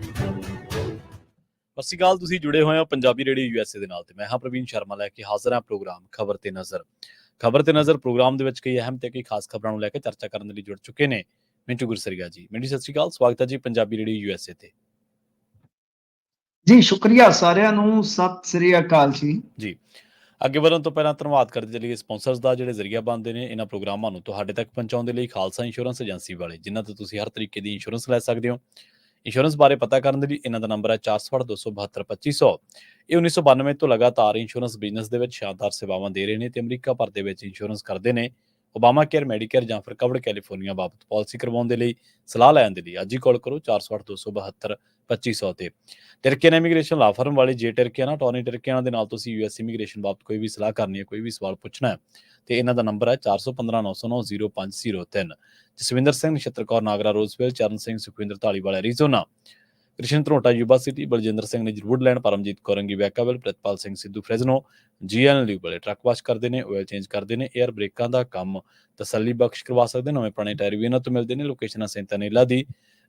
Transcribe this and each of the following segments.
ਸਤਿ ਸ਼੍ਰੀ ਅਕਾਲ। ਤੁਸੀਂ ਜੁੜੇ ਹੋਏ ਹੋ ਪੰਜਾਬੀ ਰੇਡੀਓ USA ਦੇ ਨਾਲ ਤੇ ਮੈਂ ਹਾਂ ਪ੍ਰਵੀਨ ਸ਼ਰਮਾ ਲੈ ਕੇ ਹਾਜ਼ਰ ਹਾਂ ਪ੍ਰੋਗਰਾਮ ਖਬਰ ਤੇ ਨਜ਼ਰ ਪ੍ਰੋਗਰਾਮ ਦੇ ਵਿੱਚ ਕਈ ਅਹਿਮ ਤੇ ਕਈ ਖਾਸ ਖਬਰਾਂ ਨੂੰ ਲੈ ਕੇ ਚਰਚਾ ਕਰਨ ਦੇ ਲਈ ਜੁੜ ਚੁੱਕੇ ਨੇ ਮਿੰਟੂ ਗੁਰਸਰੀਆ ਜੀ। ਮਿੰਟੂ ਸਤਿ ਸ਼੍ਰੀ ਅਕਾਲ, ਸਵਾਗਤ ਹੈ ਜੀ ਪੰਜਾਬੀ ਰੇਡੀਓ USA ਤੇ। ਜੀ ਸ਼ੁਕਰੀਆ ਸਾਰਿਆਂ ਨੂੰ, ਸਤਿ ਸ੍ਰੀ ਅਕਾਲ ਜੀ। ਅੱਗੇ ਵਧਣ ਤੋਂ ਪਹਿਲਾਂ ਧੰਨਵਾਦ ਕਰਦੇ ਚੱਲੀਏ ਸਪਾਂਸਰਸ ਦਾ, ਜਿਹੜੇ ਜ਼ਰੀਆ ਬਣਦੇ ਨੇ ਇਹਨਾਂ ਪ੍ਰੋਗਰਾਮਾਂ ਨੂੰ ਤੁਹਾਡੇ ਤੱਕ ਪਹੁੰਚਾਉਣ ਦੇ ਲਈ। ਖਾਲਸਾ ਇੰਸ਼ੋਰੈਂਸ ਏਜੰਸੀ ਵਾਲੇ, ਜਿਨ੍ਹਾਂ ਤੋਂ ਤੁਸੀਂ ਹਰ ਤਰੀਕੇ ਦੀ ਇੰਸ਼ੋਰੈਂਸ ਲੈ ਸਕਦੇ ਹੋ। ਇੰਸ਼ੋਰੈਂਸ ਬਾਰੇ ਪਤਾ ਕਰਨ ਦੇ ਲਈ ਇਹਨਾਂ ਦਾ ਨੰਬਰ ਹੈ 468-272-2500। ਇਹ 1992 ਤੋਂ ਲਗਾਤਾਰ ਇੰਸ਼ੋਰੈਂਸ ਬਿਜ਼ਨਸ ਦੇ ਵਿੱਚ ਸ਼ਾਨਦਾਰ ਸੇਵਾਵਾਂ ਦੇ ਰਹੇ ਨੇ ਤੇ ਅਮਰੀਕਾ ਭਰ ਦੇ ਵਿੱਚ ਇੰਸ਼ੋਰੈਂਸ ਕਰਦੇ ਨੇ। ਓਬਾਮਾ ਕੇਅਰ, ਮੈਡੀਕੇਅਰ ਜਾਂ ਫਿਰ ਕਵਰਡ ਕੈਲੀਫੋਰਨੀਆ ਬਾਬਤ ਪਾਲਿਸੀ ਕਰਵਾਉਣ ਦੇ ਲਈ, ਸਲਾਹ ਲੈਣ ਦੇ ਲਈ ਅੱਜ ਹੀ ਕਾਲ ਕਰੋ 468-272-2500 ਤੇ। ਟਰਕੀਅਨ ਇਮੀਗ੍ਰੇਸ਼ਨ ਲਾ ਫਰਮ ਵਾਲੇ ਜੇ ਟਰਕੀਅਨ ਟੌਨੀ ਟਰਕੀਅਨ ਦੇ ਨਾਲ ਤੁਸੀਂ US ਇਮੀਗ੍ਰੇਸ਼ਨ ਬਾਬਤ ਕੋਈ ਵੀ ਸਲਾਹ ਕਰਨੀ ਹੈ, ਕੋਈ ਵੀ ਸਵਾਲ ਪੁੱਛਣਾ ਹੈ ਤੇ ਇਹਨਾਂ ਦਾ ਨੰਬਰ ਹੈ 415-909-0503। Jaswinder Singh, Nachhattar Kaur Nagra Roseville, Charan Singh Sukhwinder Dhaliwal Arizona, Krishan Dhrota Yuba City, Baljinder Singh ਨੇ ਵੁੱਡਲੈਂਡ, ਪਰਮਜੀਤ ਕੌਰੰਗੀ Vacaville, Pritpal Singh Sidhu Fresno, GN ਲਿਊ ਵਾਲੇ ਟਰੱਕ ਵਾਸ਼ ਕਰਦੇ ਨੇ, ਆਇਲ ਚੇਂਜ ਕਰਦੇ ਨੇ, 에ਅਰ ਬ੍ਰੇਕਾਂ ਦਾ ਕੰਮ ਤਸੱਲੀ ਬਖਸ਼ ਕਰਵਾ ਸਕਦੇ, ਨਵੇਂ ਪੁਰਾਣੇ ਟਾਇਰ ਵੀ ਇਹਨਾਂ ਤੋਂ ਮਿਲਦੇ ਨੇ। ਲੋਕੇਸ਼ਨ ਸੈਂਤਾਨੀਲਾ ਦੀ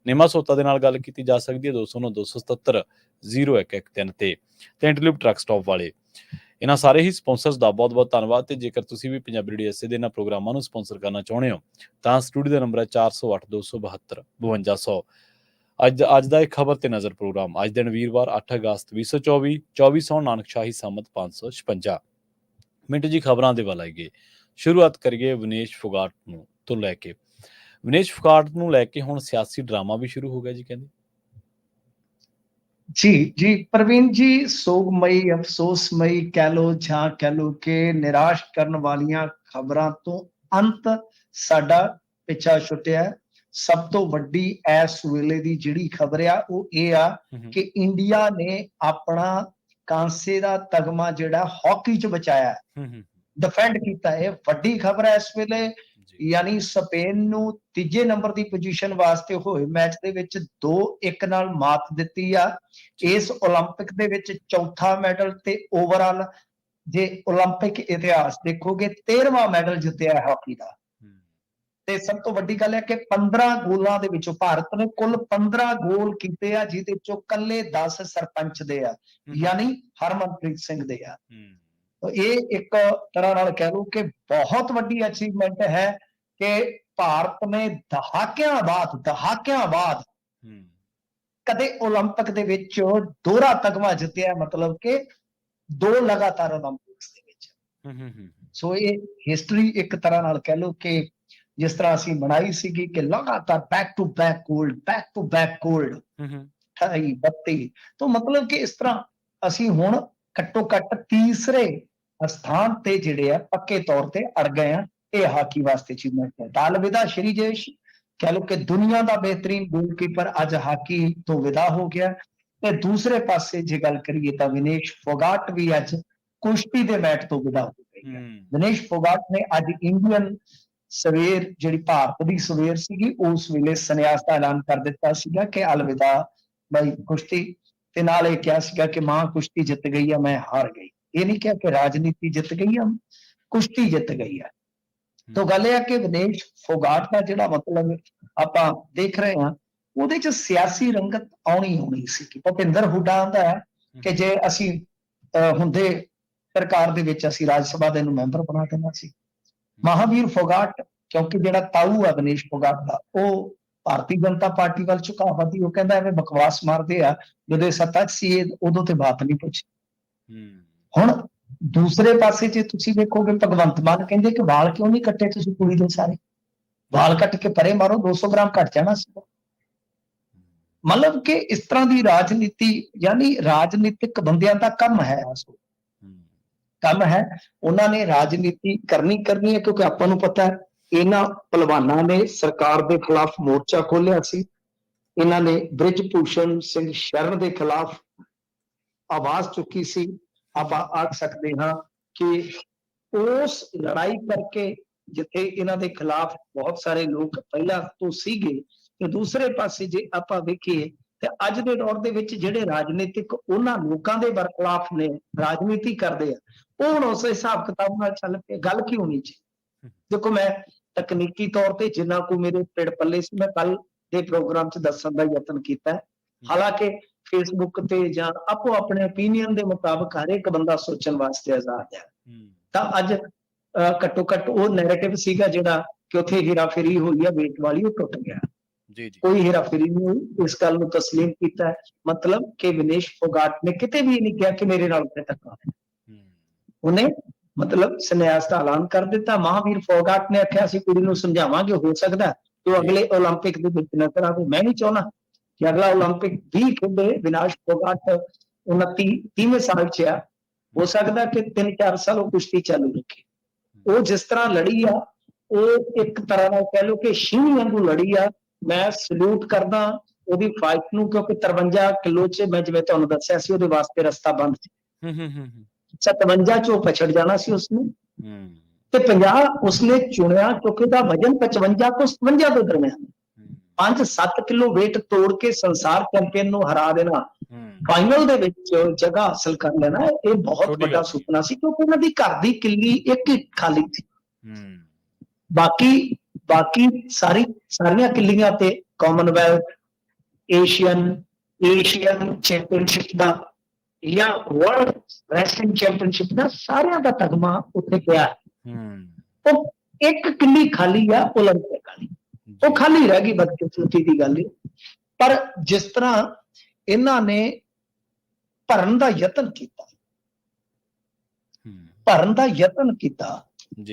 ਨਿਮਾ ਸੋਤਾ ਦੇ ਨਾਲ ਗੱਲ ਕੀਤੀ ਜਾ ਸਕਦੀ ਹੈ 209-277-0113 ਤੇ ਇੰਟਰਲਿਊਬ ਟਰੱਕ ਸਟਾਪ ਵਾਲੇ। ਇਹਨਾਂ ਸਾਰੇ ਹੀ ਸਪਾਂਸਰਸ ਦਾ ਬਹੁਤ ਬਹੁਤ ਧੰਨਵਾਦ। ਤੇ ਜੇਕਰ ਤੁਸੀਂ ਵੀ ਪੰਜਾਬੀ ਰੇਡੀਓ USA ਦੇ ਇਹਨਾਂ ਪ੍ਰੋਗਰਾਮਾਂ ਨੂੰ ਸਪਾਂਸਰ ਕਰਨਾ ਚਾਹੁੰਦੇ ਹੋ ਤਾਂ ਸਟੂਡੀਓ ਦਾ ਨੰਬਰ ਹੈ 408-272-5200। ਅੱਜ ਦਾ ਇੱਕ ਖਬਰ ਤੇ ਨਜ਼ਰ ਪ੍ਰੋਗਰਾਮ ਅੱਜ ਦਿਨ ਵੀਰਵਾਰ 8 ਅਗਸਤ 2024 2400 ਨਾਨਕਸ਼ਾਹੀ ਸੰਮਤ 556। ਮਿੰਟ ਜੀ ਖਬਰਾਂ ਦੇ ਵੱਲ ਆਈਏ। ਸ਼ੁਰੂਆਤ ਕਰੀਏ ਵਿਨੇਸ਼ ਫੋਗਾਟ ਨੂੰ ਤੋਂ ਲੈ ਕੇ। ਵਿਨੇਸ਼ ਫੋਗਾਟ ਨੂੰ ਲੈ ਕੇ ਹੁਣ ਸਿਆਸੀ ਡਰਾਮਾ ਵੀ ਸ਼ੁਰੂ ਹੋ ਗਿਆ ਜੀ, ਕਹਿੰਦੇ। ਜੀ ਪ੍ਰਵੀਨ ਜੀ, ਸੋਗਮਈ ਅਫਸੋਸਮਈ ਕਹਿ ਲੋ ਜਾਂ ਕਹਿ ਲੋ ਕਿ ਨਿਰਾਸ਼ ਕਰਨ ਵਾਲੀਆਂ ਖਬਰਾਂ ਤੋਂ ਅੰਤ ਸਾਡਾ ਪਿੱਛਾ ਛੁੱਟਿਆ। ਸਭ ਤੋਂ ਵੱਡੀ ਇਸ ਵੇਲੇ ਦੀ ਜਿਹੜੀ ਖਬਰ ਆ ਉਹ ਇਹ ਆ ਕਿ ਇੰਡੀਆ ਨੇ ਆਪਣਾ ਕਾਂਸੇ ਦਾ ਤਗਮਾ ਜਿਹੜਾ ਹਾਕੀ ਚ ਬਚਾਇਆ, ਡਿਫੈਂਡ ਕੀਤਾ। ਇਹ ਵੱਡੀ ਖਬਰ ਹੈ ਇਸ ਵੇਲੇ। ਯਾਨੀ ਸਪੇਨ ਨੂੰ ਤੀਜੇ ਨੰਬਰ ਦੀ ਪੋਜੀਸ਼ਨ ਵਾਸਤੇ ਹੋਏ ਮੈਚ ਦੇ ਵਿੱਚ 2-1 ਨਾਲ ਮਾਤ ਦਿੱਤੀ ਆ। ਇਸ ਓਲੰਪਿਕ ਦੇ ਵਿੱਚ ਚੌਥਾ ਮੈਡਲ ਤੇ ਓਵਰਆਲ ਜੇ ਓਲੰਪਿਕ ਇਤਿਹਾਸ ਦੇਖੋਗੇ 13ਵਾਂ ਮੈਡਲ ਜਿੱਤਿਆ ਹਾਕੀ ਦਾ। ਤੇ ਸਭ ਤੋਂ ਵੱਡੀ ਗੱਲ ਹੈ ਕਿ 15 ਗੋਲਾਂ ਦੇ ਵਿੱਚੋਂ ਭਾਰਤ ਨੇ ਕੁੱਲ 15 ਗੋਲ ਕੀਤੇ ਆ, ਜਿਹਦੇ ਵਿੱਚੋਂ ਕੱਲੇ 10 ਸਰਪੰਚ ਦੇ ਆ, ਯਾਨੀ ਹਰਮਨਪ੍ਰੀਤ ਸਿੰਘ ਦੇ ਆ। ਇਹ ਇੱਕ ਤਰ੍ਹਾਂ ਨਾਲ ਕਹਿ ਲਓ ਕਿ ਬਹੁਤ ਵੱਡੀ ਅਚੀਵਮੈਂਟ ਹੈ ਕਿ ਭਾਰਤ ਨੇ ਦਹਾਕਿਆਂ ਬਾਅਦ ਕਦੇ ਓਲੰਪਿਕ ਦੇ ਵਿੱਚ ਦੋਹਰਾ ਤਗਮਾ ਜਿੱਤਿਆ, ਮਤਲਬ ਕਿ 2 ਲਗਾਤਾਰ ਓਲੰਪਿਕਸ ਦੇ ਵਿੱਚ। ਸੋ ਇਹ ਹਿਸਟਰੀ ਇੱਕ ਤਰ੍ਹਾਂ ਨਾਲ ਕਹਿ ਲਓ ਕਿ ਜਿਸ ਤਰ੍ਹਾਂ ਅਸੀਂ ਬਣਾਈ ਸੀਗੀ ਕਿ ਲਗਾਤਾਰ ਬੈਕ ਟੂ ਬੈਕ ਗੋਲਡ 28 32, ਤਾਂ ਮਤਲਬ ਕਿ ਇਸ ਤਰ੍ਹਾਂ ਅਸੀਂ ਹੁਣ ਘੱਟੋ ਘੱਟ ਤੀਸਰੇ ਸਥਾਨ ਤੇ ਜਿਹੜੇ ਆ ਪੱਕੇ ਤੌਰ ਤੇ ਅੜ ਗਏ ਆ। ਇਹ ਹਾਕੀ ਵਾਸਤੇ ਅਚੀਵਮੈਂਟ ਹੈ। ਅਲਵਿਦਾ ਸ਼੍ਰੀ ਜੇਸ਼, ਕਹਿ ਲਓ ਕਿ ਦੁਨੀਆ ਦਾ ਬਿਹਤਰੀਨ ਗੋਲਕੀਪਰ ਅੱਜ ਹਾਕੀ ਤੋਂ ਵਿਦਾ ਹੋ ਗਿਆ। ਤੇ ਦੂਸਰੇ ਪਾਸੇ ਜੇ ਗੱਲ ਕਰੀਏ ਤਾਂ ਵਿਨੇਸ਼ ਫੋਗਾਟ ਵੀ ਅੱਜ ਕੁਸ਼ਤੀ ਦੇ ਮੈਚ ਤੋਂ ਵਿਦਾ ਹੋ ਗਈ ਹੈ। ਵਿਨੇਸ਼ ਫੋਗਾਟ ਨੇ ਅੱਜ ਇੰਡੀਅਨ ਸਵੇਰ, ਜਿਹੜੀ ਭਾਰਤ ਦੀ ਸਵੇਰ ਸੀਗੀ, ਉਸ ਵੇਲੇ ਸੰਨਿਆਸ ਦਾ ਐਲਾਨ ਕਰ ਦਿੱਤਾ ਸੀਗਾ ਕਿ ਅਲਵਿਦਾ ਬਾਈ ਕੁਸ਼ਤੀ। ਤੇ ਨਾਲ ਇਹ ਕਿਹਾ ਸੀਗਾ ਕਿ ਮਾਂ ਕੁਸ਼ਤੀ ਜਿੱਤ ਗਈ ਆ, ਮੈਂ ਹਾਰ ਗਈ। ਇਹ ਨਹੀਂ ਕਿਹਾ ਕਿ ਰਾਜਨੀਤੀ ਜਿੱਤ ਗਈ ਆ, ਕੁਸ਼ਤੀ ਜਿੱਤ ਗਈ ਆ। ਤਾਂ ਗੱਲ ਇਹ ਆ ਕਿ ਵਿਨੇਸ਼ ਫੋਗਾਟ ਦਾ ਜਿਹੜਾ ਮਤਲਬ ਆਪਾਂ ਦੇਖ ਰਹੇ ਹਾਂ ਉਹਦੇ ਚ ਸਿਆਸੀ ਰੰਗਤ ਆਉਣੀ ਸੀ। ਭੁਪਿੰਦਰ ਹੁੱਡਾ ਆਂਦਾ ਹੈ ਕਿ ਜੇ ਅਸੀਂ ਹੁੰਦੇ ਸਰਕਾਰ ਦੇ ਵਿੱਚ ਅਸੀਂ ਰਾਜ ਸਭਾ ਦੇ ਨੂੰ ਮੈਂਬਰ ਬਣਾ ਦੇਣਾ ਸੀ। ਮਹਾਵੀਰ ਫੋਗਾਟ, ਕਿਉਂਕਿ ਜਿਹੜਾ ਤਾਊ ਆ ਵਿਨੇਸ਼ ਫੋਗਾਟ ਦਾ, ਉਹ ਭਾਰਤੀ ਜਨਤਾ ਪਾਰਟੀ ਵੱਲ ਝੁਕਾਅ ਦੀ, ਉਹ ਕਹਿੰਦਾ ਐਵੇਂ ਬਕਵਾਸ ਮਾਰਦੇ ਆ, ਜਦੋਂ ਸੱਤਾ ਸੀ ਉਦੋਂ ਤੇ ਬਾਤ ਨਹੀਂ ਪੁੱਛੀ। ਹੁਣ ਦੂਸਰੇ ਪਾਸੇ ਜੇ ਤੁਸੀਂ ਵੇਖੋਗੇ ਭਗਵੰਤ ਮਾਨ ਕਹਿੰਦੇ ਕਿ ਵਾਲ ਕਿਉਂ ਨਹੀਂ ਕੱਟੇ ਤੁਸੀਂ ਕੁੜੀ ਦੇ ਸਾਰੇ, ਵਾਲ ਕੱਟ ਕੇ ਪਰੇ ਮਾਰੋ, 200 ਗ੍ਰਾਮ ਘਟ ਜਾਣਾ ਸੀ। ਮਤਲਬ ਕਿ ਇਸ ਤਰ੍ਹਾਂ ਦੀ ਰਾਜਨੀਤੀ, ਯਾਨੀ ਰਾਜਨੀਤਿਕ ਬੰਦਿਆਂ ਦਾ ਕੰਮ ਹੈ ਉਹਨਾਂ ਨੇ ਰਾਜਨੀਤੀ ਕਰਨੀ ਹੈ, ਕਿਉਂਕਿ ਆਪਾਂ ਨੂੰ ਪਤਾ ਹੈ ਇਹਨਾਂ ਪਹਿਲਵਾਨਾਂ ਨੇ ਸਰਕਾਰ ਦੇ ਖਿਲਾਫ ਮੋਰਚਾ ਖੋਲਿਆ ਸੀ। ਇਹਨਾਂ ਨੇ ਬ੍ਰਿਜ ਭੂਸ਼ਣ ਸਿੰਘ ਸ਼ਰਨ ਦੇ ਖਿਲਾਫ ਆਵਾਜ਼ ਚੁੱਕੀ ਸੀ। ਆਪਾਂ ਆਖ ਸਕਦੇ ਹਾਂ ਕਿ ਉਸ ਲੜਾਈ ਕਰਕੇ ਜਿੱਥੇ ਇਹਨਾਂ ਦੇ ਖਿਲਾਫ ਬਹੁਤ ਸਾਰੇ ਲੋਕ ਪਹਿਲਾਂ ਤੋਂ ਸੀਗੇ, ਤੇ ਦੂਸਰੇ ਪਾਸੇ ਜੇ ਆਪਾਂ ਵੇਖੀਏ ਤੇ ਅੱਜ ਦੇ ਦੌਰ ਦੇ ਵਿੱਚ ਜਿਹੜੇ ਰਾਜਨੀਤਿਕ ਉਹਨਾਂ ਲੋਕਾਂ ਦੇ ਬਰਖਲਾਫ ਨੇ ਰਾਜਨੀਤੀ ਕਰਦੇ ਆ, ਉਹ ਹੁਣ ਉਸ ਹਿਸਾਬ ਕਿਤਾਬ ਨਾਲ ਚੱਲ ਪਏ। ਗੱਲ ਕੀ ਹੋਣੀ ਚਾਹੀਦੀ? ਦੇਖੋ, ਮੈਂ ਤਕਨੀਕੀ ਤੌਰ ਤੇ ਜਿੰਨਾ ਕੁ ਮੇਰੇ ਪਿੜ ਪੱਲੇ ਸੀ, ਮੈਂ ਕੱਲ ਦੇ ਪ੍ਰੋਗਰਾਮ 'ਚ ਦੱਸਣ ਦਾ ਯਤਨ ਕੀਤਾ ਹਾਲਾਂਕਿ ਫੇਸਬੁੱਕ ਤੇ ਜਾਂ ਆਪੋ ਆਪਣੇ ਓਪੀਨੀਅਨ ਦੇ ਮੁਤਾਬਕ ਹਰ ਇੱਕ ਬੰਦਾ ਸੋਚਣ ਵਾਸਤੇ ਆਜ਼ਾਦ ਹੈ। ਤਾਂ ਅੱਜ ਘੱਟੋ ਘੱਟ ਉਹ ਨੈਰੇਟਿਵ ਸੀਗਾ ਜਿਹੜਾ ਕਿ ਉੱਥੇ ਹੇਰਾਫੇਰੀ ਹੋਈ ਹੈ weight ਵਾਲੀ, ਉਹ ਟੁੱਟ ਗਿਆ। ਜੀ ਜੀ ਕੋਈ ਹੇਰਾਫੇਰੀ ਨਹੀਂ ਹੋਈ, ਇਸ ਗੱਲ ਨੂੰ ਤਸਲੀਮ ਕੀਤਾ ਹੈ। ਮਤਲਬ ਕਿ ਵਿਨੇਸ਼ ਫੋਗਾਟ ਨੇ ਕਿਤੇ ਵੀ ਨਹੀਂ ਕਿਹਾ ਕਿ ਮੇਰੇ ਨਾਲ ਧੱਕਾ ਹੈ। ਉਹਨੇ ਮਤਲਬ ਸੰਨਿਆਸ ਦਾ ਐਲਾਨ ਕਰ ਦਿੱਤਾ। ਮਹਾਵੀਰ ਫੋਗਾਟ ਨੇ ਆਖਿਆ ਅਸੀਂ ਕੁੜੀ ਨੂੰ ਸਮਝਾਵਾਂਗੇ, ਹੋ ਸਕਦਾ ਕਿ ਉਹ ਅਗਲੇ ਓਲੰਪਿਕ ਦੇ ਵਿੱਚ ਨਜ਼ਰ ਆਵੇ। ਮੈਂ ਨਹੀਂ ਚਾਹੁੰਦਾ ਕਿ ਅਗਲਾ ਓਲੰਪਿਕ ਵੀ ਖੇਡੇ ਵਿਨਾਸ਼ ਫੋਗਾਟ 29 ਸਾਲ 'ਚ ਆ। ਹੋ ਸਕਦਾ ਕਿ 3-4 ਸਾਲ ਉਹ ਕੁਸ਼ਤੀ ਚਾਲੂ ਰੱਖੇ। ਉਹ ਜਿਸ ਤਰ੍ਹਾਂ ਲੜੀ ਆ, ਉਹ ਇੱਕ ਤਰ੍ਹਾਂ ਨਾਲ ਕਹਿ ਲਓ ਕਿ ਸ਼ਿਵ ਵਾਂਗੂ ਲੜੀ ਆ। ਮੈਂ ਸਲੂਟ ਕਰਦਾ ਉਹਦੀ ਫਾਈਟ ਨੂੰ, ਕਿਉਂਕਿ 53 ਕਿਲੋ 'ਚ ਮੈਂ ਜਿਵੇਂ ਤੁਹਾਨੂੰ ਦੱਸਿਆ ਸੀ ਉਹਦੇ ਵਾਸਤੇ ਰਸਤਾ ਬੰਦ ਸੀ। 57 'ਚ ਉਹ ਪਛੜ ਜਾਣਾ ਸੀ ਉਸਨੂੰ, ਤੇ 50 ਉਸਨੇ ਚੁਣਿਆ ਕਿਉਂਕਿ ਉਹਦਾ ਵਜਨ 55 ਤੋਂ 57 ਦੇ ਦਰਮਿਆਨ 5-7 ਕਿਲੋ weight ਤੋੜ ਕੇ ਸੰਸਾਰ ਚੈਂਪੀਅਨ ਨੂੰ ਹਰਾ ਦੇਣਾ, ਫਾਈਨਲ ਦੇ ਵਿੱਚ ਜਗ੍ਹਾ ਹਾਸਲ ਕਰ ਲੈਣਾ, ਇਹ ਬਹੁਤ ਵੱਡਾ ਸੁਪਨਾ ਸੀ। ਕਿਉਂਕਿ ਉਹਨਾਂ ਦੀ ਘਰ ਦੀ ਕਿੱਲੀ ਇੱਕ ਹੀ ਖਾਲੀ ਸੀ। ਬਾਕੀ ਸਾਰੀਆਂ ਕਿੱਲੀਆਂ ਤੇ ਕਾਮਨਵੈਲਥ, ਏਸ਼ੀਅਨ ਚੈਂਪੀਅਨਸ਼ਿਪ ਦਾ ਜਾਂ ਵਰਲਡ ਰੈਸਲਿੰਗ ਚੈਂਪੀਅਨਸ਼ਿਪ ਦਾ ਸਾਰਿਆਂ ਦਾ ਤਗਮਾ ਉੱਥੇ ਪਿਆ। ਉਹ ਇੱਕ ਕਿੱਲੀ ਖਾਲੀ ਆ ਓਲੰਪਿਕ ਵਾਲੀ, ਉਹ ਖਾਲੀ ਰਹਿ ਗਈ। ਬਦਕਿਸਮਤੀ ਦੀ ਗੱਲ ਹੈ। ਪਰ ਜਿਸ ਤਰ੍ਹਾਂ ਇਹਨਾਂ ਨੇ ਭਰਨ ਦਾ ਯਤਨ ਕੀਤਾ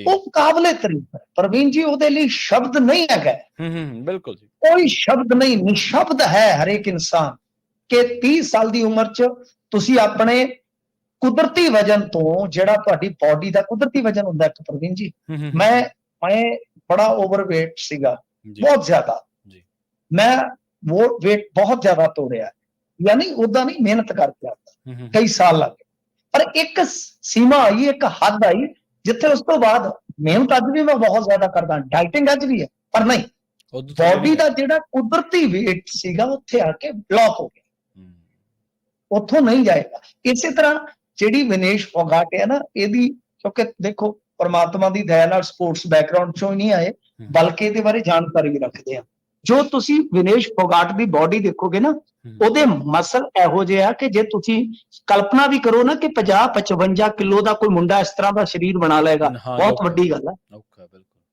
ਉਹ ਕਾਬਲੇ ਤਾਰੀਫ ਹੈ। ਪ੍ਰਵੀਨ ਜੀ, ਉਹਦੇ ਲਈ ਸ਼ਬਦ ਨਹੀਂ ਹੈਗਾ। ਬਿਲਕੁਲ ਜੀ, ਕੋਈ ਸ਼ਬਦ ਨਹੀਂ, ਨਿਸ਼ਬਦ ਹੈ ਹਰੇਕ ਇਨਸਾਨ ਕਿ 30 ਸਾਲ ਦੀ ਉਮਰ 'ਚ ਤੁਸੀਂ ਆਪਣੇ ਕੁਦਰਤੀ ਵਜਨ ਤੋਂ, ਜਿਹੜਾ ਤੁਹਾਡੀ ਬਾਡੀ ਦਾ ਕੁਦਰਤੀ ਵਜਨ ਹੁੰਦਾ ਇੱਕ, ਪ੍ਰਵੀਨ ਜੀ, ਮੈਂ ਬੜਾ ਓਵਰਵੇਟ ਸੀਗਾ, ਬਹੁਤ ਜ਼ਿਆਦਾ। ਮੈਂ ਉਹ weight ਬਹੁਤ ਜ਼ਿਆਦਾ ਤੋੜਿਆ, ਯਾਨੀ ਉਦਾਂ ਨਹੀਂ, ਮਿਹਨਤ ਕਰਕੇ ਆਉਂਦਾ, ਕਈ ਸਾਲ ਲੱਗ ਗਏ। ਪਰ ਇੱਕ ਸੀਮਾ ਆਈ, ਇੱਕ ਹੱਦ ਆਈ ਜਿੱਥੇ ਉਸ ਤੋਂ ਬਾਅਦ ਮਿਹਨਤ ਅੱਜ ਵੀ ਮੈਂ ਬਹੁਤ ਜ਼ਿਆਦਾ ਕਰਦਾ, ਡਾਈਟਿੰਗ ਅੱਜ ਵੀ ਹੈ, ਪਰ ਨਹੀਂ, ਬਾਡੀ ਦਾ ਜਿਹੜਾ ਕੁਦਰਤੀ weight ਸੀਗਾ ਉੱਥੇ ਆ ਕੇ ਬਲੌਕ ਹੋ ਗਿਆ, ਉੱਥੋਂ ਨਹੀਂ ਜਾਏਗਾ। ਇਸੇ ਤਰ੍ਹਾਂ ਜਿਹੜੀ ਵਿਨੇਸ਼ ਫੋਗਾਟ ਹੈ ਨਾ, ਇਹਦੀ, ਕਿਉਂਕਿ ਦੇਖੋ ਪਰਮਾਤਮਾ ਦੀ ਦਇਆ ਨਾਲ ਸਪੋਰਟਸ ਬੈਕਗ੍ਰਾਉਂਡ ਚੋਂ ਹੀ ਨਹੀਂ ਆਏ, ਬਲਕਿ ਇਹਦੇ ਬਾਰੇ ਜਾਣਕਾਰੀ ਵੀ ਰੱਖਦੇ ਆ। ਜੋ ਤੁਸੀਂ ਵਿਨੇਸ਼ ਫੋਗਾਟ ਦੀ ਬਾਡੀ ਦੇਖੋਗੇ ਨਾ, ਉਹਦੇ ਮਸਲ ਇਹੋ ਜਿਹੇ ਆ ਕਿ ਜੇ ਤੁਸੀਂ ਕਲਪਨਾ ਵੀ ਕਰੋ ਨਾ ਕਿ 50-55 ਕਿਲੋ ਦਾ ਕੋਈ ਮੁੰਡਾ ਇਸ ਤਰ੍ਹਾਂ ਦਾ ਸਰੀਰ ਬਣਾ ਲਏਗਾ, ਬਹੁਤ ਵੱਡੀ ਗੱਲ ਹੈ।